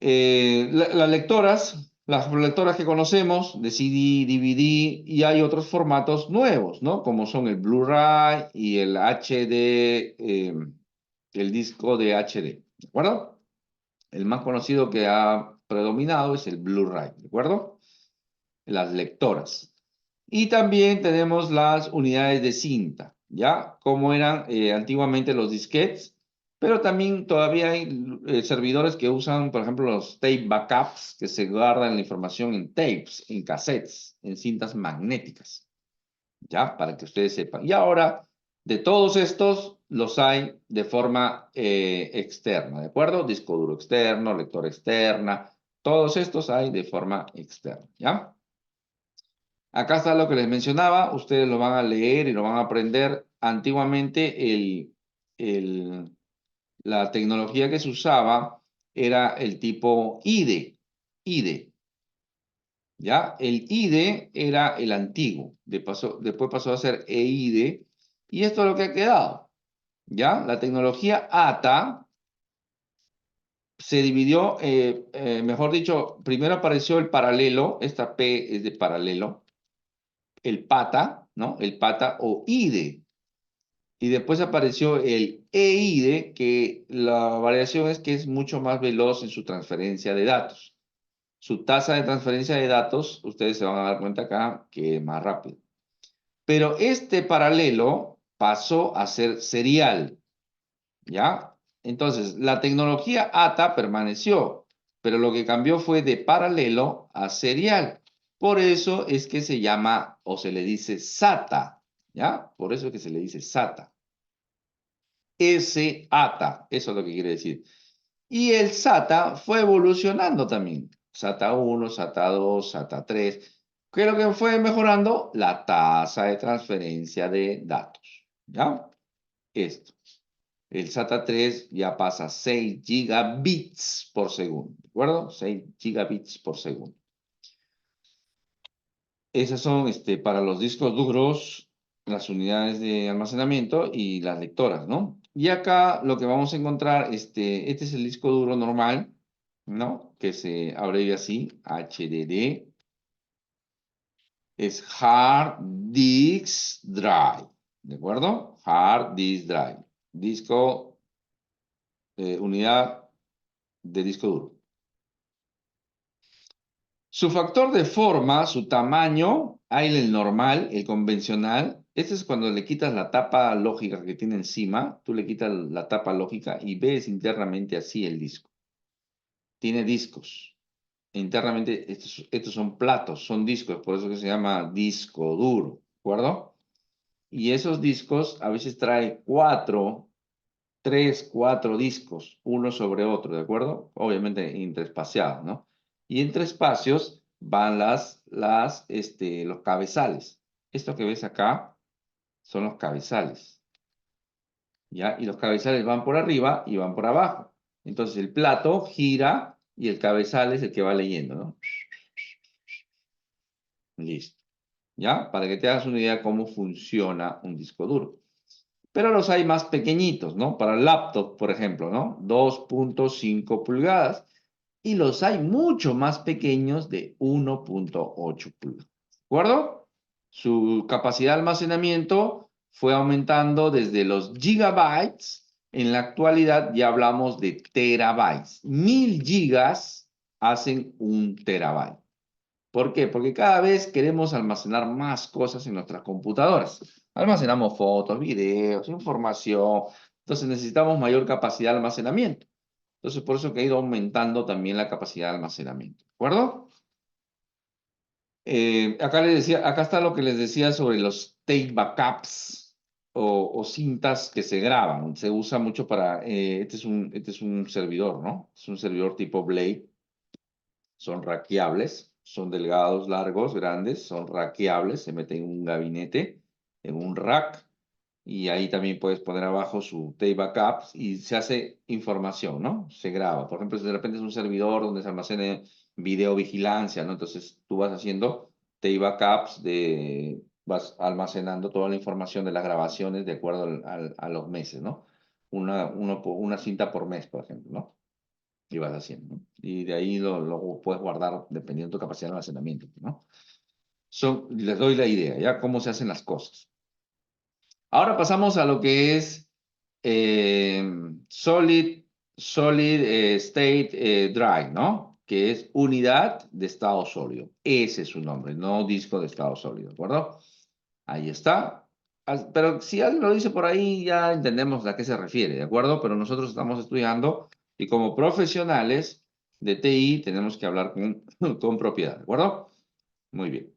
Las lectoras que conocemos de CD, DVD, y hay otros formatos nuevos, ¿no? Como son el Blu-ray y el HD, el disco de HD, ¿de acuerdo? El más conocido que ha predominado es el Blu-ray, ¿de acuerdo? Las lectoras. Y también tenemos las unidades de cinta, ¿ya? Como eran antiguamente los disquetes, pero también todavía hay servidores que usan, por ejemplo, los tape backups, que se guardan la información en tapes, en cassettes, en cintas magnéticas, ¿ya? Para que ustedes sepan. Y ahora, de todos estos, los hay de forma externa, ¿de acuerdo? Disco duro externo, lector externa, todos estos hay de forma externa, ¿ya? Acá está lo que les mencionaba, ustedes lo van a leer y lo van a aprender. Antiguamente la tecnología que se usaba era el tipo IDE, ¿ya? El IDE era el antiguo, después pasó a ser EIDE, y esto es lo que ha quedado, ¿ya? La tecnología ATA se dividió, mejor dicho, primero apareció el paralelo, esta P es de paralelo, el PATA, ¿no? El PATA o IDE. Y después apareció el EIDE, que la variación es que es mucho más veloz en su transferencia de datos. Su tasa de transferencia de datos, ustedes se van a dar cuenta acá que es más rápido. Pero este paralelo pasó a ser serial, ¿ya? Entonces, la tecnología ATA permaneció, pero lo que cambió fue de paralelo a serial. Por eso es que se llama o se le dice SATA, ¿ya? Por eso es que se le dice SATA. SATA, eso es lo que quiere decir. Y el SATA fue evolucionando también. SATA 1, SATA 2, SATA 3. ¿Qué es lo que fue mejorando? La tasa de transferencia de datos, ¿ya? Esto. El SATA 3 ya pasa 6 gigabits por segundo, ¿de acuerdo? 6 gigabits por segundo. Esas son para los discos duros, las unidades de almacenamiento y las lectoras, ¿no? Y acá lo que vamos a encontrar, este es el disco duro normal, ¿no? Que se abrevia así, HDD, es Hard Disk Drive, ¿de acuerdo? Hard Disk Drive, disco, unidad de disco duro. Su factor de forma, su tamaño, hay el normal, el convencional. Este es cuando le quitas la tapa lógica que tiene encima, tú le quitas la tapa lógica y ves internamente así el disco. Tiene discos. Internamente, estos son platos, son discos, por eso que se llama disco duro, ¿de acuerdo? Y esos discos a veces trae 4 3, 4 discos, uno sobre otro, ¿de acuerdo? Obviamente interespaciados, ¿no? Y entre espacios van los cabezales. Esto que ves acá son los cabezales, ¿ya? Y los cabezales van por arriba y van por abajo. Entonces el plato gira y el cabezal es el que va leyendo, ¿no? Listo. ¿Ya? Para que te hagas una idea de cómo funciona un disco duro. Pero los hay más pequeñitos, ¿no? Para laptop, por ejemplo, ¿no? 2.5 pulgadas. Y los hay mucho más pequeños de 1.8 pulgadas. ¿De acuerdo? Su capacidad de almacenamiento fue aumentando desde los gigabytes. En la actualidad ya hablamos de terabytes. 1000 gigas hacen un terabyte. ¿Por qué? Porque cada vez queremos almacenar más cosas en nuestras computadoras. Almacenamos fotos, videos, información. Entonces necesitamos mayor capacidad de almacenamiento. Entonces por eso que ha ido aumentando también la capacidad de almacenamiento. ¿De acuerdo? Acá está lo que les decía sobre los tape backups o cintas que se graban. Se usa mucho para, este es un servidor, ¿no? Es un servidor tipo Blade. Son rackeables, son delgados, largos, grandes, son rackeables, se meten en un gabinete, en un rack, y ahí también puedes poner abajo su tape backups y se hace información, ¿no? Se graba. Por ejemplo, si de repente es un servidor donde se almacena videovigilancia, ¿no? Entonces tú vas haciendo tape backups vas almacenando toda la información de las grabaciones de acuerdo a los meses, ¿no? Una cinta por mes, por ejemplo, ¿no? Y vas haciendo, ¿no? Y de ahí lo puedes guardar dependiendo de tu capacidad de almacenamiento, ¿no? Les doy la idea, ¿ya? Cómo se hacen las cosas. Ahora pasamos a lo que es eh, Solid State Drive, ¿no? Que es unidad de estado sólido. Ese es su nombre, no disco de estado sólido, ¿de acuerdo? Ahí está. Pero si alguien lo dice por ahí, ya entendemos a qué se refiere, ¿de acuerdo? Pero nosotros estamos estudiando y como profesionales de TI tenemos que hablar con propiedad, ¿de acuerdo? Muy bien.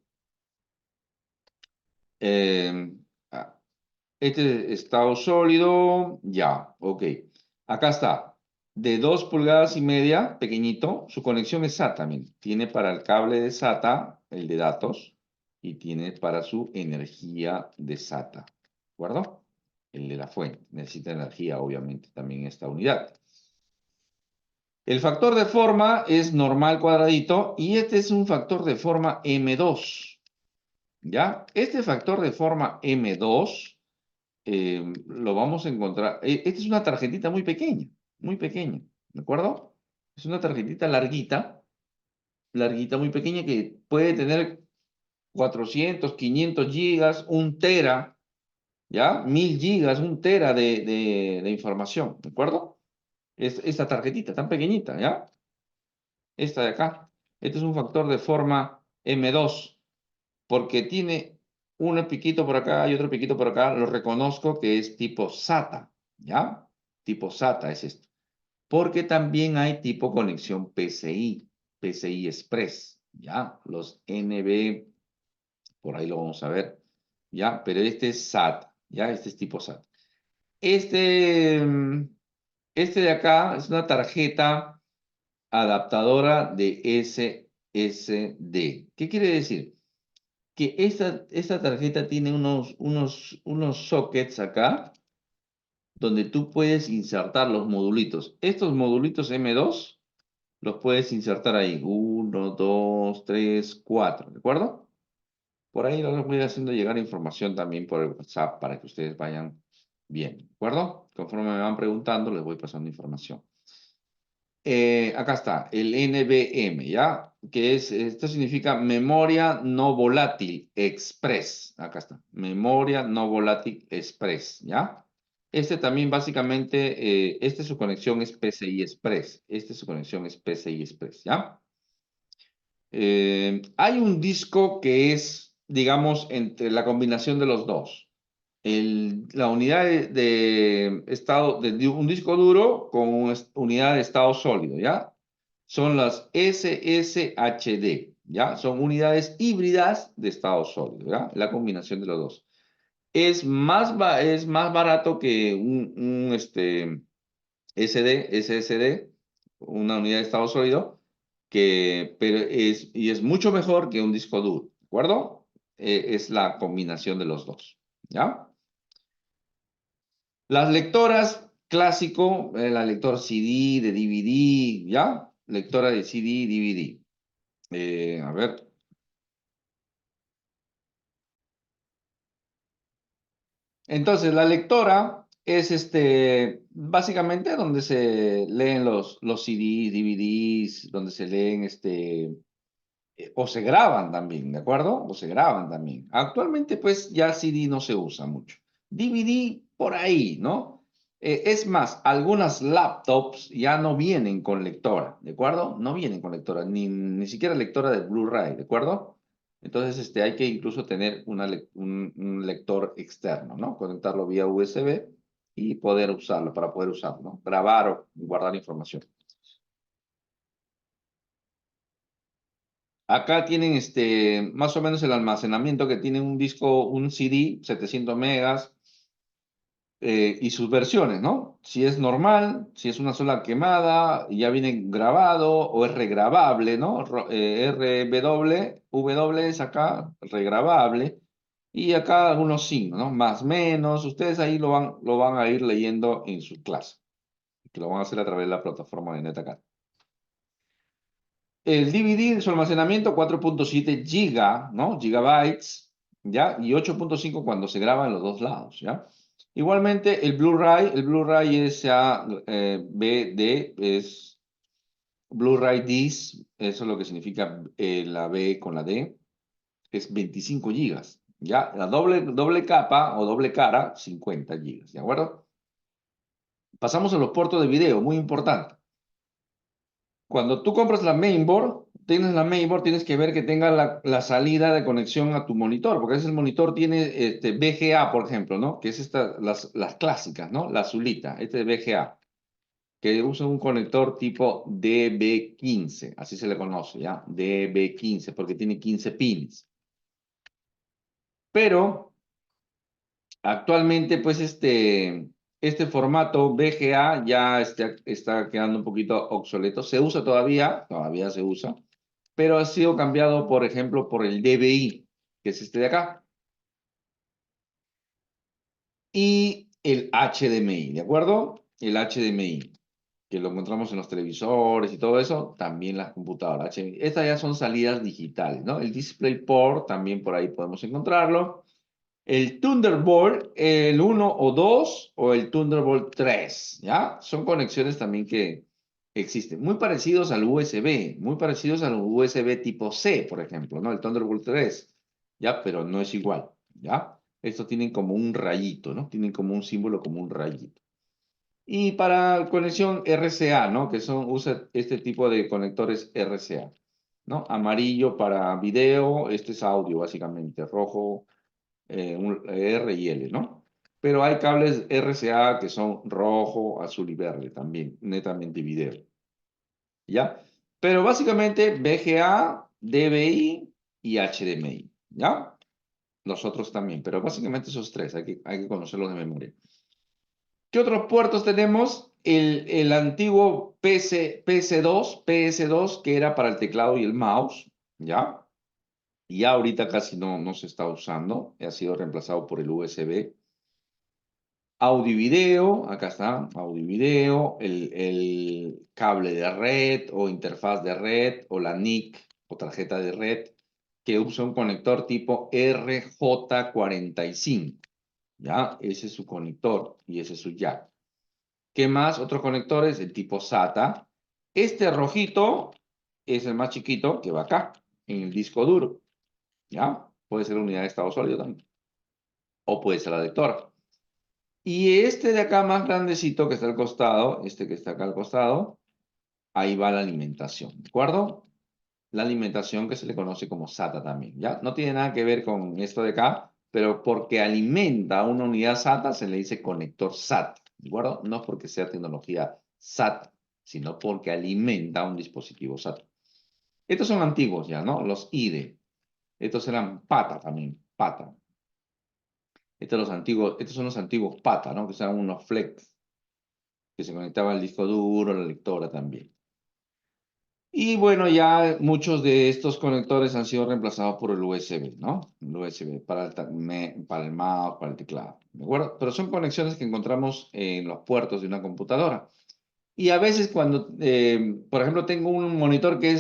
Eh, ah, este estado sólido, ya, ok. Acá está. De 2,5 pulgadas, pequeñito, su conexión es SATA también. Tiene para el cable de SATA, el de datos, y tiene para su energía de SATA. ¿De acuerdo? El de la fuente. Necesita energía, obviamente, también esta unidad. El factor de forma es normal cuadradito y este es un factor de forma M2. ¿Ya? Este factor de forma M2 lo vamos a encontrar. Esta es una tarjetita muy pequeña, ¿de acuerdo? Es una tarjetita larguita, larguita, muy pequeña que puede tener 400, 500 gigas, 1 tera, ¿ya? 1000 gigas, 1 tera de información, ¿de acuerdo? Esta tarjetita tan pequeñita, ¿ya? Esta de acá. Este es un factor de forma M2 porque tiene un piquito por acá y otro piquito por acá, lo reconozco que es tipo SATA, ¿ya? Tipo SATA es esto. Porque también hay tipo conexión PCI, PCI Express, ¿ya? Los NB, por ahí lo vamos a ver, ¿ya? Pero este es SATA, ¿ya? Este es tipo SATA. Este, este de acá es una tarjeta adaptadora de SSD. ¿Qué quiere decir? Que esta tarjeta tiene unos sockets acá, donde tú puedes insertar los modulitos. Estos modulitos M2 los puedes insertar ahí. 1, 2, 3, 4, ¿de acuerdo? Por ahí los voy haciendo llegar información también por el WhatsApp para que ustedes vayan bien, ¿de acuerdo? Conforme me van preguntando, les voy pasando información. Acá está, el NVM, ¿ya? Esto significa memoria no volátil express. Acá está, memoria no volátil express, ¿ya? Este también básicamente, su conexión es PCI Express. Su conexión es PCI Express, ¿ya? Hay un disco que es, digamos, entre la combinación de los dos la unidad de estado de un disco duro con una unidad de estado sólido, ¿ya? Son las SSHD, ¿ya? Son unidades híbridas de estado sólido, ¿ya? La combinación de los dos. es más barato que un SSD, una unidad de estado sólido, pero es mucho mejor que un disco duro, ¿de acuerdo? Es la combinación de los dos, ¿ya? Las lectoras clásico, la lectora CD, de DVD, ¿ya? Lectora de CD, DVD. A ver. Entonces, la lectora es básicamente donde se leen los CDs, DVDs, donde se leen o se graban también, ¿de acuerdo? O se graban también. Actualmente, pues ya CD no se usa mucho. DVD por ahí, ¿no? Es más, algunas laptops ya no vienen con lectora, ¿de acuerdo? No vienen con lectora, ni siquiera lectora de Blu-ray, ¿de acuerdo? Entonces, hay que incluso tener un lector externo, ¿no? Conectarlo vía USB y poder usarlo, para poder usarlo, ¿no? Grabar o guardar información. Acá tienen más o menos el almacenamiento que tiene un disco, un CD, 700 megas, y sus versiones, ¿no? Si es normal, si es una sola quemada, ya viene grabado o es regrabable, ¿no? RW es acá, regrabable, y acá algunos signos, ¿no? Más, menos, ustedes ahí lo van a ir leyendo en su clase, que lo van a hacer a través de la plataforma de NetAcad. El DVD, su almacenamiento 4.7 giga, ¿no? Gigabytes, ¿ya? Y 8.5 cuando se graba en los dos lados, ¿ya? Igualmente, el Blu-ray es BD, es Blu-ray disc, eso es lo que significa la B con la D, es 25 gigas, ¿ya? La doble capa o doble cara, 50 gigas, ¿de acuerdo? Pasamos a los puertos de video, muy importante. Cuando tú compras la mainboard, tienes que ver que tenga la salida de conexión a tu monitor, porque a veces el monitor tiene VGA, por ejemplo, ¿no? Que es las clásicas, ¿no? La azulita, este es VGA, que usa un conector tipo DB15, así se le conoce, ¿ya? DB15, porque tiene 15 pins. Pero actualmente, pues este formato VGA ya está quedando un poquito obsoleto. Se usa todavía se usa, pero ha sido cambiado, por ejemplo, por el DVI, que es este de acá, y el HDMI, ¿de acuerdo? El HDMI, que lo encontramos en los televisores y todo eso, también las computadoras HDMI. Estas ya son salidas digitales, ¿no? El DisplayPort también por ahí podemos encontrarlo. El Thunderbolt, el 1 o 2 o el Thunderbolt 3, ¿ya? Son conexiones también que existen. Muy parecidos al USB, muy parecidos al USB tipo C, por ejemplo, ¿no? El Thunderbolt 3, ¿ya? Pero no es igual, ¿ya? Estos tienen como un rayito, ¿no? Tienen como un símbolo, como un rayito. Y para conexión RCA, ¿no? Usa este tipo de conectores RCA, ¿no? Amarillo para video, este es audio, básicamente. Rojo, un R y L, ¿no? Pero hay cables RCA que son rojo, azul y verde también, netamente video, ¿ya? Pero básicamente VGA, DVI y HDMI, ¿ya? Los otros también, pero básicamente esos tres, hay que conocerlos de memoria. ¿Qué otros puertos tenemos? El antiguo PS2, que era para el teclado y el mouse, ¿ya? Y ya ahorita casi no se está usando, ha sido reemplazado por el USB. Audio y video, acá está, audio y video, el cable de red o interfaz de red o la NIC o tarjeta de red que usa un conector tipo RJ45, ¿ya? Ese es su conector y ese es su jack. ¿Qué más? Otros conectores, el tipo SATA. Este rojito es el más chiquito que va acá, en el disco duro, ¿ya? Puede ser unidad de estado sólido también, o puede ser la lectora. Y este de acá más grandecito que está al costado, este que está acá al costado, ahí va la alimentación, ¿de acuerdo? La alimentación que se le conoce como SATA también, ¿ya? No tiene nada que ver con esto de acá, pero porque alimenta una unidad SATA se le dice conector SATA, ¿de acuerdo? No porque sea tecnología SATA, sino porque alimenta un dispositivo SATA. Estos son antiguos ya, ¿no? Los IDE. Estos eran PATA también, PATA. Estos son los antiguos PATA, ¿no? Que son unos flex que se conectaban al disco duro, la lectora también. Y bueno, ya muchos de estos conectores han sido reemplazados por el USB, ¿no? El USB para el mouse, para el teclado, ¿de acuerdo? Pero son conexiones que encontramos en los puertos de una computadora. Y a veces cuando, por ejemplo, tengo un monitor que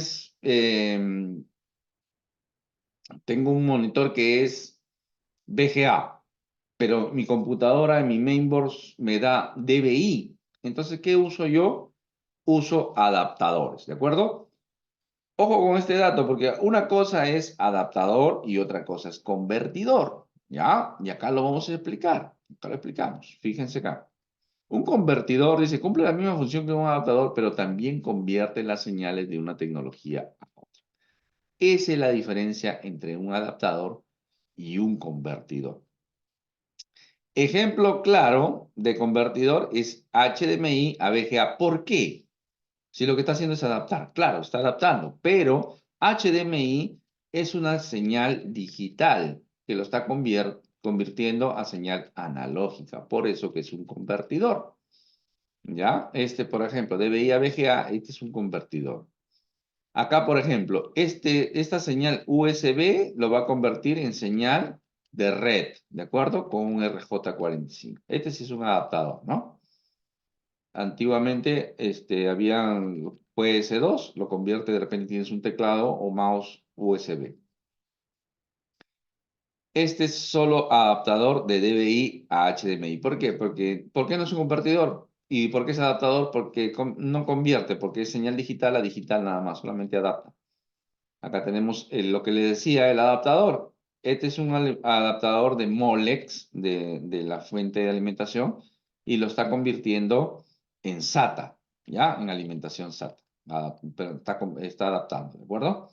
es VGA, pero mi computadora en mi mainboard me da DVI. Entonces, ¿qué uso yo? Uso adaptadores, ¿de acuerdo? Ojo con este dato, porque una cosa es adaptador y otra cosa es convertidor, ¿ya? Y acá lo vamos a explicar, acá lo explicamos, fíjense acá. Un convertidor, dice, cumple la misma función que un adaptador, pero también convierte las señales de una tecnología a otra. Esa es la diferencia entre un adaptador y un convertidor. Ejemplo claro de convertidor es HDMI a VGA. ¿Por qué? Si lo que está haciendo es adaptar, claro, está adaptando, pero HDMI es una señal digital que lo está convirtiendo a señal analógica, por eso que es un convertidor. ¿Ya? Por ejemplo, DVI a VGA, este es un convertidor. Acá, por ejemplo, esta señal USB lo va a convertir en señal de red, ¿de acuerdo? Con un RJ45. Este sí es un adaptador, ¿no? Antiguamente, habían PS2, lo convierte, de repente tienes un teclado o mouse USB. Este es solo adaptador de DVI a HDMI. ¿Por qué? ¿Por qué no es un convertidor? ¿Y por qué es adaptador? Porque no convierte, porque es señal digital a digital nada más, solamente adapta. Acá tenemos lo que le decía, el adaptador. Este es un adaptador de Molex, de la fuente de alimentación, y lo está convirtiendo en SATA, ¿ya? En alimentación SATA. Pero está adaptando, ¿de acuerdo?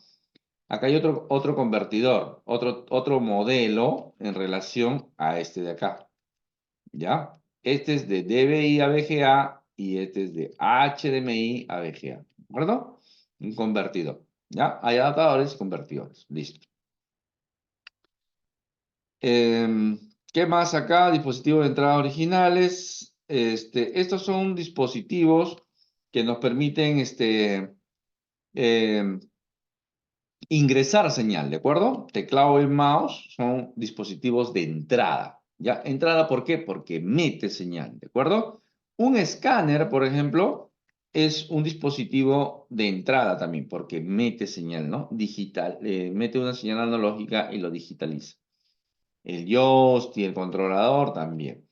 Acá hay otro convertidor, otro modelo en relación a este de acá, ¿ya? Este es de DVI a VGA y este es de HDMI a VGA, ¿de acuerdo? Un convertidor, ¿ya? Hay adaptadores y convertidores, listo. ¿Qué más acá? Dispositivos de entrada originales. Estos son dispositivos que nos permiten em, ingresar señal, ¿de acuerdo? Teclado y mouse son dispositivos de entrada. ¿Ya? Entrada, ¿por qué? Porque mete señal, ¿de acuerdo? Un escáner, por ejemplo, es un dispositivo de entrada también, porque mete señal, ¿no? Digital, mete una señal analógica y lo digitaliza. El joystick, el controlador también.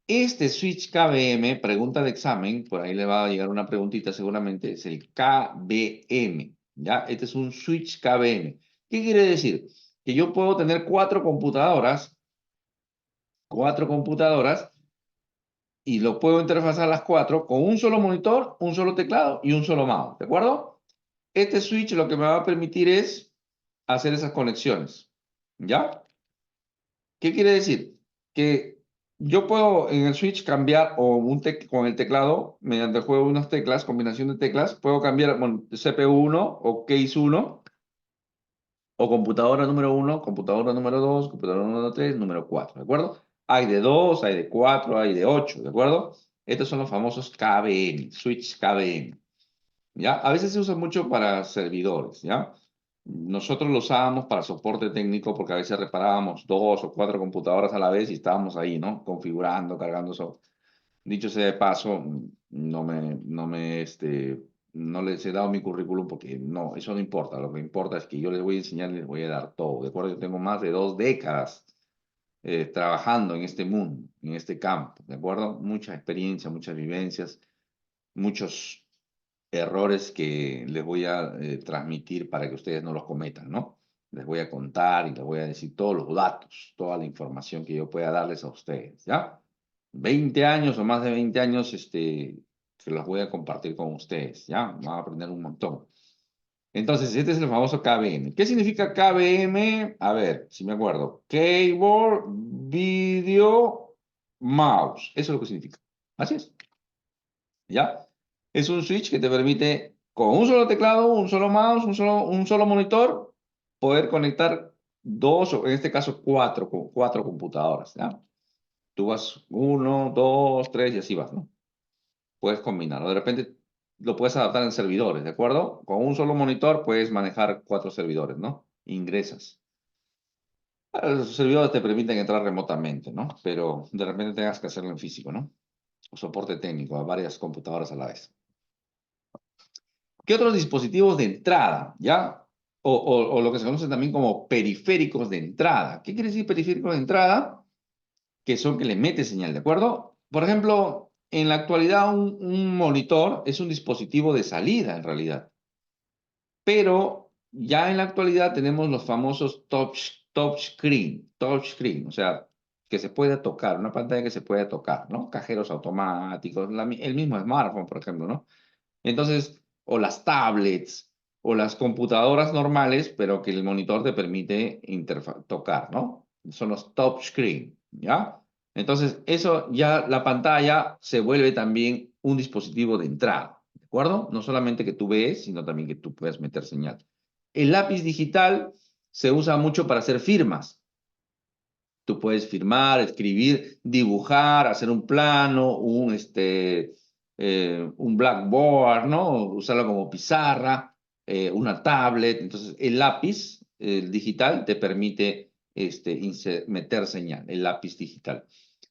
Este switch KVM, pregunta de examen, por ahí le va a llegar una preguntita seguramente, es el KVM, ¿ya? Este es un switch KVM. ¿Qué quiere decir? Que yo puedo tener cuatro computadoras, y lo puedo interfazar las cuatro con un solo monitor, un solo teclado y un solo mouse, ¿de acuerdo? Este switch lo que me va a permitir es hacer esas conexiones, ¿ya? ¿Qué quiere decir? Que yo puedo en el switch cambiar con el teclado, mediante el juego de unas teclas, combinación de teclas, puedo cambiar CPU 1 o case 1 o computadora número 1, computadora número 2, computadora número 3, número 4, ¿de acuerdo? Hay de 2, hay de 4, hay de 8, ¿de acuerdo? Estos son los famosos KVM, switch KVM. ¿Ya? A veces se usa mucho para servidores, ¿ya? Nosotros lo usábamos para soporte técnico porque a veces reparábamos 2 o 4 computadoras a la vez y estábamos ahí, ¿no? Configurando, cargando eso. Dicho sea de paso, no les he dado mi currículum porque no, eso no importa. Lo que importa es que yo les voy a enseñar y les voy a dar todo, ¿de acuerdo? Yo tengo más de 2 décadas trabajando en este mundo, en este campo, ¿de acuerdo? Mucha experiencia, muchas vivencias, muchos errores que les voy a transmitir para que ustedes no los cometan, ¿no? Les voy a contar y les voy a decir todos los datos, toda la información que yo pueda darles a ustedes, ¿ya? 20 años o más de 20 años, que los voy a compartir con ustedes, ¿ya? Van a aprender un montón. Entonces, este es el famoso KVM. ¿Qué significa KVM? A ver, si me acuerdo. Keyboard, Video, Mouse. Eso es lo que significa. Así es. ¿Ya? Es un switch que te permite, con un solo teclado, un solo mouse, un solo monitor, poder conectar dos, o en este caso cuatro computadoras, ¿ya? Tú vas 1, 2, 3 y así vas, ¿no? Puedes combinarlo. De repente lo puedes adaptar en servidores, ¿de acuerdo? Con un solo monitor puedes manejar 4 servidores, ¿no? Ingresas. Los servidores te permiten entrar remotamente, ¿no? Pero de repente tengas que hacerlo en físico, ¿no? O soporte técnico a varias computadoras a la vez. ¿Qué otros dispositivos de entrada, ya? O lo que se conoce también como periféricos de entrada. ¿Qué quiere decir periféricos de entrada? Que son que le mete señal, ¿de acuerdo? Por ejemplo, en la actualidad un monitor es un dispositivo de salida en realidad, pero ya en la actualidad tenemos los famosos touchscreen, o sea, que se puede tocar, una pantalla que se puede tocar, ¿no? Cajeros automáticos, el mismo smartphone, por ejemplo, ¿no? Entonces, o las tablets, o las computadoras normales, pero que el monitor te permite tocar, ¿no? Son los touchscreen, ¿ya? Entonces, eso ya la pantalla se vuelve también un dispositivo de entrada, ¿de acuerdo? No solamente que tú ves, sino también que tú puedes meter señal. El lápiz digital se usa mucho para hacer firmas. Tú puedes firmar, escribir, dibujar, hacer un plano, un blackboard, ¿no? Usarlo como pizarra, una tablet. Entonces, el lápiz el digital te permite meter señal, el lápiz digital.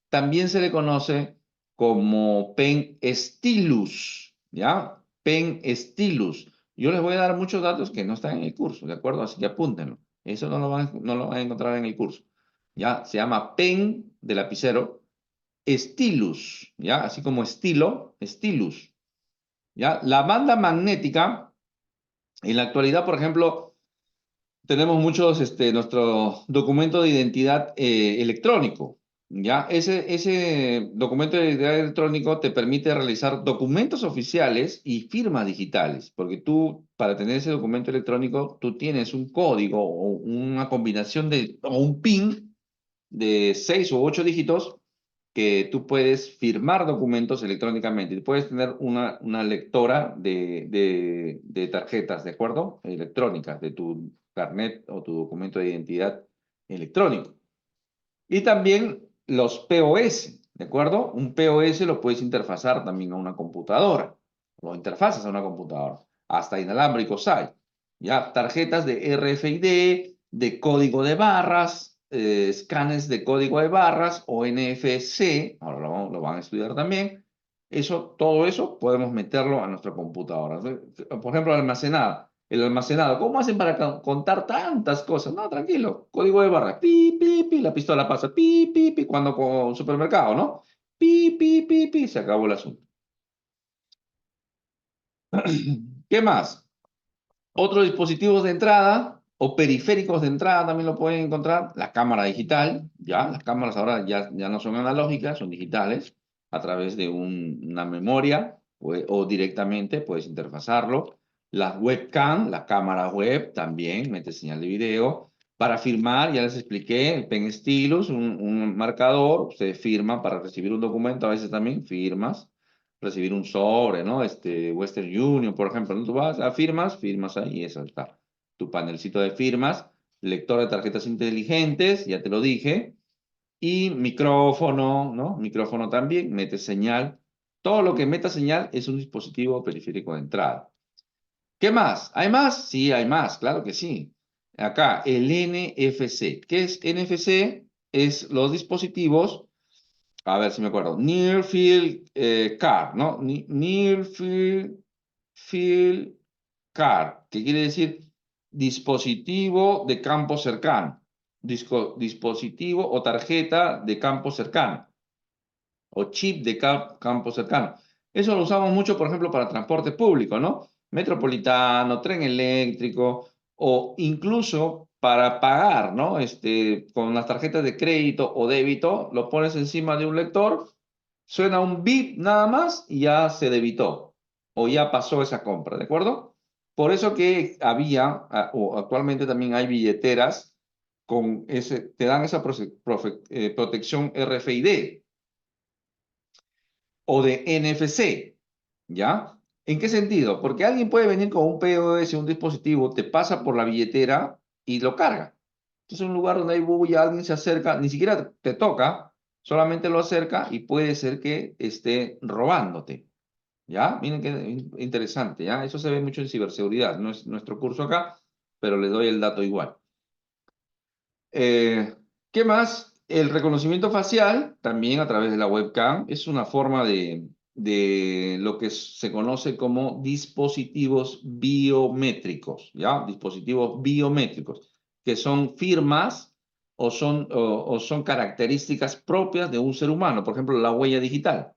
También se le conoce como pen stylus, ¿ya? Pen stylus. Yo les voy a dar muchos datos que no están en el curso, ¿de acuerdo? Así que apúntenlo. Eso no lo van a encontrar en el curso. ¿Ya? Se llama pen de lapicero, stylus, ¿ya? Así como estilo, stylus, ¿ya? La banda magnética, en la actualidad, por ejemplo, tenemos muchos, nuestro documento de identidad electrónico, ¿ya? Ese documento de identidad electrónico te permite realizar documentos oficiales y firmas digitales, porque tú, para tener ese documento electrónico, tú tienes un código o una combinación o un PIN de 6 o 8 dígitos que tú puedes firmar documentos electrónicamente. Y puedes tener una lectora de tarjetas, ¿de acuerdo? Electrónicas, de tu carnet o tu documento de identidad electrónico. Y también los POS, ¿de acuerdo? Un POS lo puedes interfazar también a una computadora. Lo interfazas a una computadora. Hasta inalámbricos hay. Ya, tarjetas de RFID, de código de barras, escanes de código de barras o NFC, ahora lo van a estudiar también. Todo eso podemos meterlo a nuestra computadora. Por ejemplo, el almacenado. ¿Cómo hacen para contar tantas cosas? No, tranquilo. Código de barra. Pi, pi, pi. La pistola pasa. Pi, pi, pi. Cuando con supermercado, ¿no? Pi, pi, pi, pi. Se acabó el asunto. ¿Qué más? Otros dispositivos de entrada o periféricos de entrada también lo pueden encontrar. La cámara digital, ya. Las cámaras ahora ya no son analógicas, son digitales. A través de una memoria o directamente puedes interfazarlo. Las webcam, la cámara web también mete señal de video. Para firmar, ya les expliqué, el pen stylus, un marcador. Ustedes firman para recibir un documento, a veces también firmas recibir un sobre, ¿no? Western Union, por ejemplo, ¿no? Tú vas a firmas ahí, eso está. Tu panelcito de firmas, lector de tarjetas inteligentes, ya te lo dije, y micrófono, ¿no? Micrófono también, mete señal. Todo lo que meta señal es un dispositivo periférico de entrada. ¿Qué más? ¿Hay más? Sí, hay más, claro que sí. Acá, el NFC. ¿Qué es NFC? Es los dispositivos a ver si me acuerdo. Near Field Car, ¿no? Near Field Car, que quiere decir dispositivo de campo cercano. Dispositivo o tarjeta de campo cercano. O chip de campo cercano. Eso lo usamos mucho, por ejemplo, para transporte público, ¿no? Metropolitano, tren eléctrico, o incluso para pagar, ¿no? Con las tarjetas de crédito o débito, lo pones encima de un lector, suena un bip nada más y ya se debitó o ya pasó esa compra, ¿de acuerdo? Por eso que o actualmente también hay billeteras te dan esa protección RFID o de NFC, ¿ya? ¿En qué sentido? Porque alguien puede venir con un POS, un dispositivo, te pasa por la billetera y lo carga. Entonces, en un lugar donde hay bulla, alguien se acerca, ni siquiera te toca, solamente lo acerca y puede ser que esté robándote. ¿Ya? Miren qué interesante, ¿ya? Eso se ve mucho en ciberseguridad. No es nuestro curso acá, pero les doy el dato igual. ¿Qué más? El reconocimiento facial, también a través de la webcam, es una forma de lo que se conoce como dispositivos biométricos, ¿ya? Dispositivos biométricos, que son firmas o son características propias de un ser humano. Por ejemplo, la huella digital.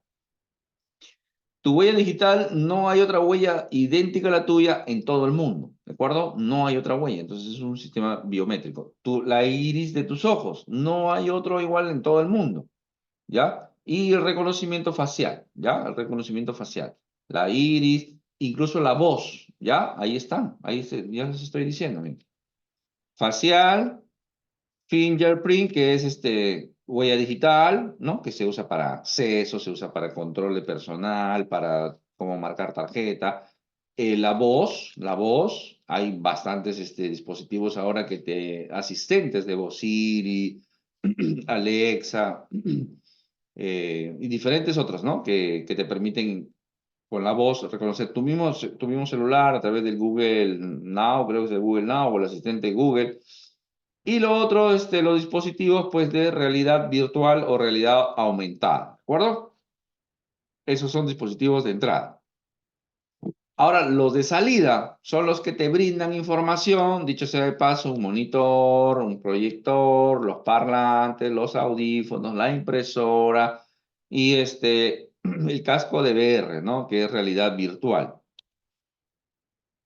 Tu huella digital, no hay otra huella idéntica a la tuya en todo el mundo, ¿de acuerdo? No hay otra huella, entonces es un sistema biométrico. La iris de tus ojos, no hay otro igual en todo el mundo, ¿ya? Y el reconocimiento facial, ¿ya? El reconocimiento facial. La iris, incluso la voz, ¿ya? Ahí están, ya les estoy diciendo. Miren. Facial, fingerprint, que es huella digital, ¿no? Que se usa para acceso, se usa para control de personal, para cómo marcar tarjeta. La voz, hay bastantes dispositivos ahora asistentes de voz, Siri, Alexa, y diferentes otros, ¿no? Que te permiten con la voz reconocer tu mismo celular a través del Google Now, creo que es el Google Now o el asistente de Google. Y lo otro, los dispositivos pues de realidad virtual o realidad aumentada, ¿de acuerdo? Esos son dispositivos de entrada. Ahora, los de salida son los que te brindan información, dicho sea de paso, un monitor, un proyector, los parlantes, los audífonos, la impresora y el casco de VR, ¿no? Que es realidad virtual.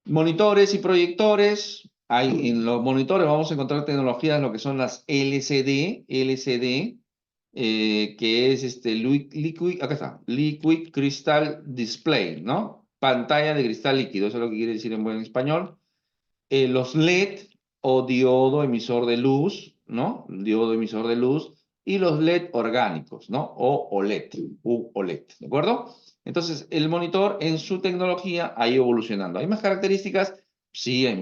Monitores y proyectores. En los monitores vamos a encontrar tecnologías, lo que son las LCD, que es acá está, Liquid Crystal Display, ¿no? Pantalla de cristal líquido, eso es lo que quiere decir en buen español. Los LED o diodo emisor de luz, ¿no? Diodo emisor de luz. Y los LED orgánicos, ¿no? O OLED, ¿de acuerdo? Entonces, el monitor en su tecnología ha ido evolucionando. ¿Hay más características? Sí, hay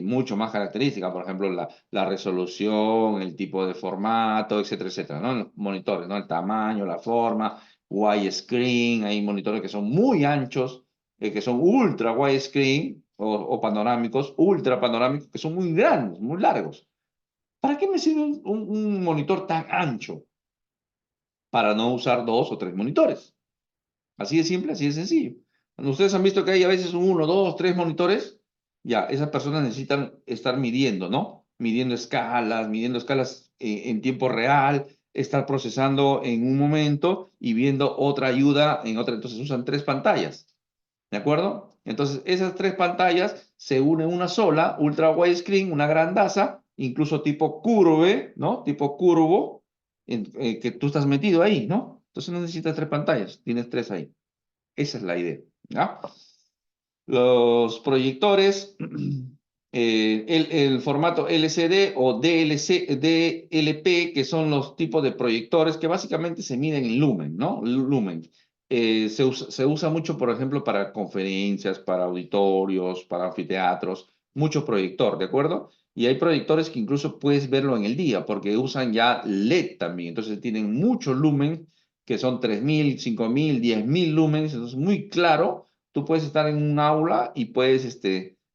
mucho más características. Por ejemplo, la resolución, el tipo de formato, etcétera, etcétera, ¿no? Los monitores, ¿no? El tamaño, la forma, widescreen. Hay monitores que son muy anchos, que son ultra widescreen o panorámicos, ultra panorámicos, que son muy grandes, muy largos. ¿Para qué me sirve un monitor tan ancho? Para no usar dos o tres monitores. Así de simple, así de sencillo. Cuando ustedes han visto que hay a veces uno, dos, tres monitores, ya, esas personas necesitan estar midiendo, ¿no? Midiendo escalas en tiempo real, estar procesando en un momento y viendo otra ayuda en otra. Entonces usan tres pantallas. ¿De acuerdo? Entonces, esas tres pantallas se unen en una sola, ultra widescreen, una grandaza, incluso tipo curve, ¿no? Tipo curvo, que tú estás metido ahí, ¿no? Entonces no necesitas tres pantallas, tienes tres ahí. Esa es la idea, ¿ya? Los proyectores, el formato LCD o DLP, que son los tipos de proyectores que básicamente se miden en lumen, ¿no? Lumen. Se usa mucho, por ejemplo, para conferencias, para auditorios, para anfiteatros, mucho proyector, ¿de acuerdo? Y hay proyectores que incluso puedes verlo en el día, porque usan ya LED también, entonces tienen mucho lumen, que son 3.000, 5.000, 10.000 lumens, entonces muy claro. Tú puedes estar en un aula y puedes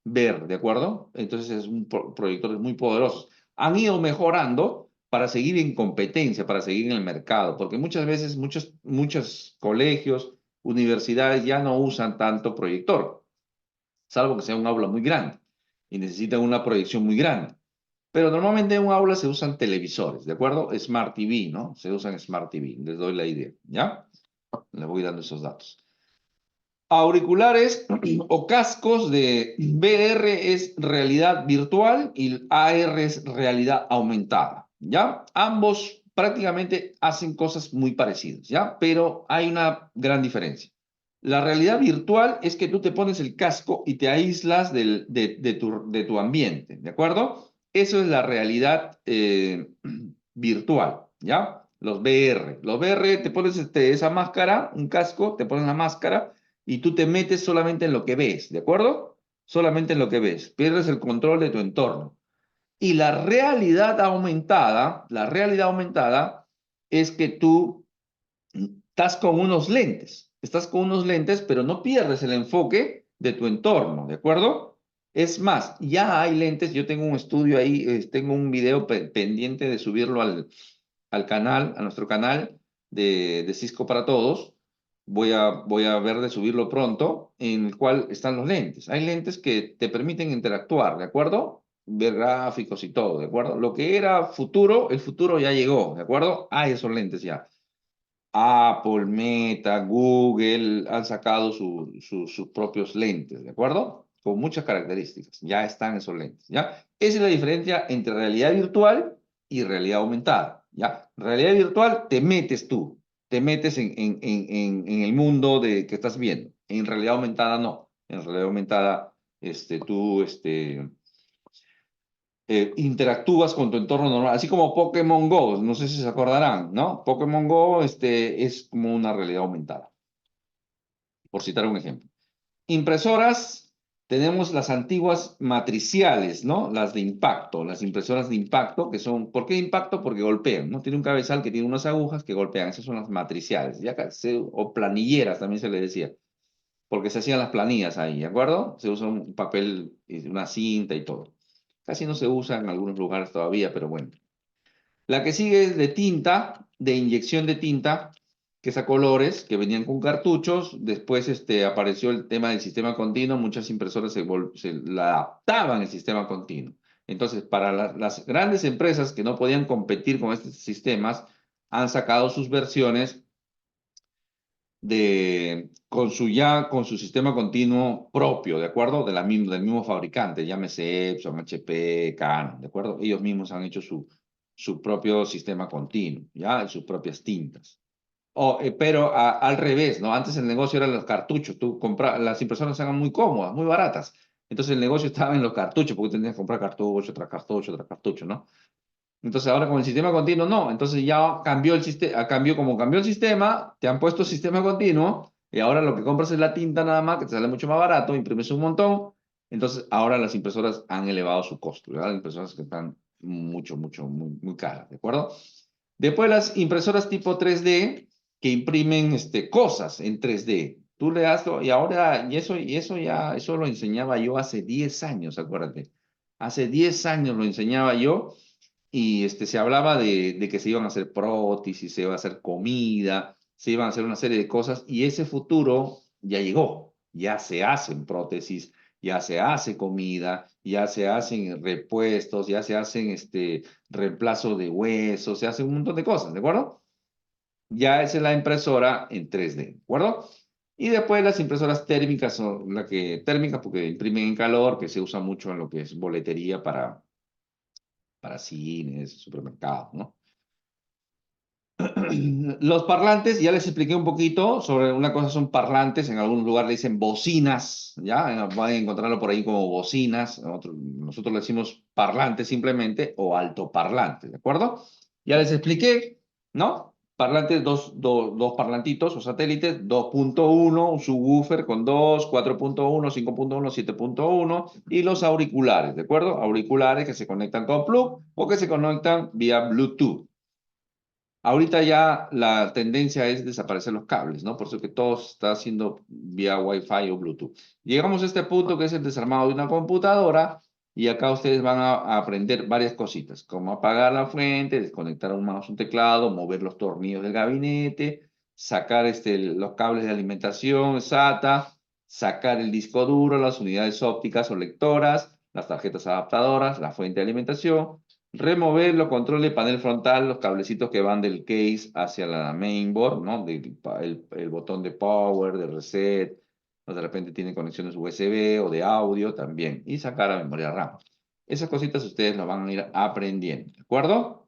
ver, ¿de acuerdo? Entonces es un proyectores muy poderosos. Han ido mejorando para seguir en competencia, para seguir en el mercado, porque muchas veces muchos colegios, universidades ya no usan tanto proyector, salvo que sea un aula muy grande y necesitan una proyección muy grande. Pero normalmente en un aula se usan televisores, ¿de acuerdo? Smart TV, ¿no? Se usan Smart TV, les doy la idea, ¿ya? Les voy dando esos datos. Auriculares o cascos de VR es realidad virtual y el AR es realidad aumentada, ¿ya? Ambos prácticamente hacen cosas muy parecidas, ¿ya? Pero hay una gran diferencia. La realidad virtual es que tú te pones el casco y te aíslas de tu ambiente, ¿de acuerdo? Eso es la realidad virtual, ¿ya? Los VR. Los VR te pones esa máscara, un casco, te pones la máscara y tú te metes solamente en lo que ves, ¿de acuerdo? Solamente en lo que ves. Pierdes el control de tu entorno. Y la realidad aumentada es que tú estás con unos lentes. Estás con unos lentes, pero no pierdes el enfoque de tu entorno, ¿de acuerdo? Es más, ya hay lentes, yo tengo un estudio ahí, tengo un video pendiente de subirlo al canal, a nuestro canal de Cisco para Todos. Voy a ver de subirlo pronto, en el cual están los lentes. Hay lentes que te permiten interactuar, ¿de acuerdo? Ver gráficos y todo, ¿de acuerdo? Lo que era futuro, el futuro ya llegó, ¿de acuerdo? Hay esos lentes ya. Apple, Meta, Google han sacado sus propios lentes, ¿de acuerdo? Con muchas características. Ya están esos lentes, ¿ya? Esa es la diferencia entre realidad virtual y realidad aumentada, ¿ya? Realidad virtual te metes tú, te metes en el mundo que estás viendo. En realidad aumentada no. En realidad aumentada, tú, interactúas con tu entorno normal, así como Pokémon Go, no sé si se acordarán, ¿no? Pokémon Go es como una realidad aumentada, por citar un ejemplo. Impresoras, tenemos las antiguas matriciales, ¿no? Las de impacto, las impresoras de impacto, que son, ¿por qué de impacto? Porque golpean, ¿no? Tiene un cabezal que tiene unas agujas que golpean, esas son las matriciales, ya o planilleras también se le decía, porque se hacían las planillas ahí, ¿de acuerdo? Se usa un papel, una cinta y todo. Casi no se usa en algunos lugares todavía, pero bueno. La que sigue es de tinta, de inyección de tinta, que es a colores, que venían con cartuchos. Después apareció el tema del sistema continuo. Muchas impresoras se la adaptaban al sistema continuo. Entonces, para las grandes empresas que no podían competir con estos sistemas, han sacado sus versiones con su sistema continuo propio, ¿de acuerdo? Del mismo fabricante, llámese Epson, HP, Canon, ¿de acuerdo? Ellos mismos han hecho su propio sistema continuo, ¿ya? Y sus propias tintas. Pero al revés, ¿no? Antes el negocio eran los cartuchos. Las impresoras eran muy cómodas, muy baratas. Entonces el negocio estaba en los cartuchos, porque tenías que comprar cartucho tras cartucho tras cartucho, ¿no? Entonces ahora con el sistema continuo no, entonces ya cambió el sistema, como cambió el sistema, te han puesto sistema continuo y ahora lo que compras es la tinta nada más, que te sale mucho más barato, imprimes un montón, entonces ahora las impresoras han elevado su costo, ¿verdad? Las impresoras que están muy caras, ¿de acuerdo? Después las impresoras tipo 3D que imprimen cosas en 3D. Tú le das, eso lo enseñaba yo hace 10 años, acuérdate. Hace 10 años lo enseñaba yo y se hablaba de que se iban a hacer prótesis, se iba a hacer comida, se iban a hacer una serie de cosas y ese futuro ya llegó, ya se hacen prótesis, ya se hace comida, ya se hacen repuestos, ya se hacen reemplazo de huesos, se hace un montón de cosas, ¿de acuerdo? Ya esa es la impresora en 3D, ¿de acuerdo? Y después las impresoras térmicas son térmicas porque imprimen en calor, que se usa mucho en lo que es boletería para cines, supermercados, ¿no? Los parlantes, ya les expliqué un poquito sobre una cosa son parlantes, en algún lugar le dicen bocinas, ¿ya? Van a encontrarlo por ahí como bocinas, nosotros le decimos parlantes simplemente o altoparlantes, ¿de acuerdo? Ya les expliqué, ¿no? Parlantes, dos parlantitos o satélites, 2.1, un subwoofer con 4.1, 5.1, 7.1 y los auriculares, ¿de acuerdo? Auriculares que se conectan con plug o que se conectan vía Bluetooth. Ahorita ya la tendencia es desaparecer los cables, ¿no? Por eso que todo se está haciendo vía Wi-Fi o Bluetooth. Llegamos a este punto que es el desarmado de una computadora y acá ustedes van a aprender varias cositas, como apagar la fuente, desconectar un mouse, un teclado, mover los tornillos del gabinete, sacar los cables de alimentación SATA, sacar el disco duro, las unidades ópticas o lectoras, las tarjetas adaptadoras, la fuente de alimentación, remover los controles de panel frontal, los cablecitos que van del case hacia la mainboard, ¿no? El botón de power, de reset, o de repente tiene conexiones USB o de audio también. Y sacar la memoria RAM. Esas cositas ustedes las van a ir aprendiendo, ¿de acuerdo?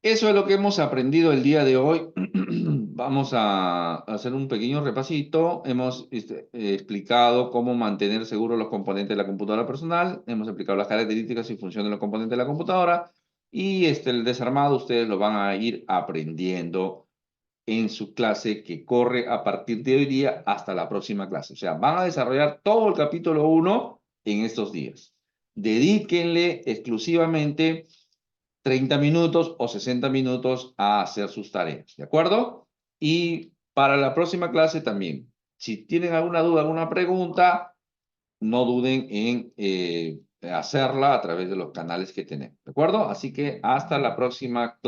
Eso es lo que hemos aprendido el día de hoy. Vamos a hacer un pequeño repasito. Hemos explicado cómo mantener seguros los componentes de la computadora personal. Hemos explicado las características y funciones de los componentes de la computadora. Y el desarmado ustedes lo van a ir aprendiendo en su clase que corre a partir de hoy día hasta la próxima clase. O sea, van a desarrollar todo el capítulo 1 en estos días. Dedíquenle exclusivamente 30 minutos o 60 minutos a hacer sus tareas, ¿de acuerdo? Y para la próxima clase también, si tienen alguna duda, alguna pregunta, no duden en hacerla a través de los canales que tenemos, ¿de acuerdo? Así que hasta la próxima clase.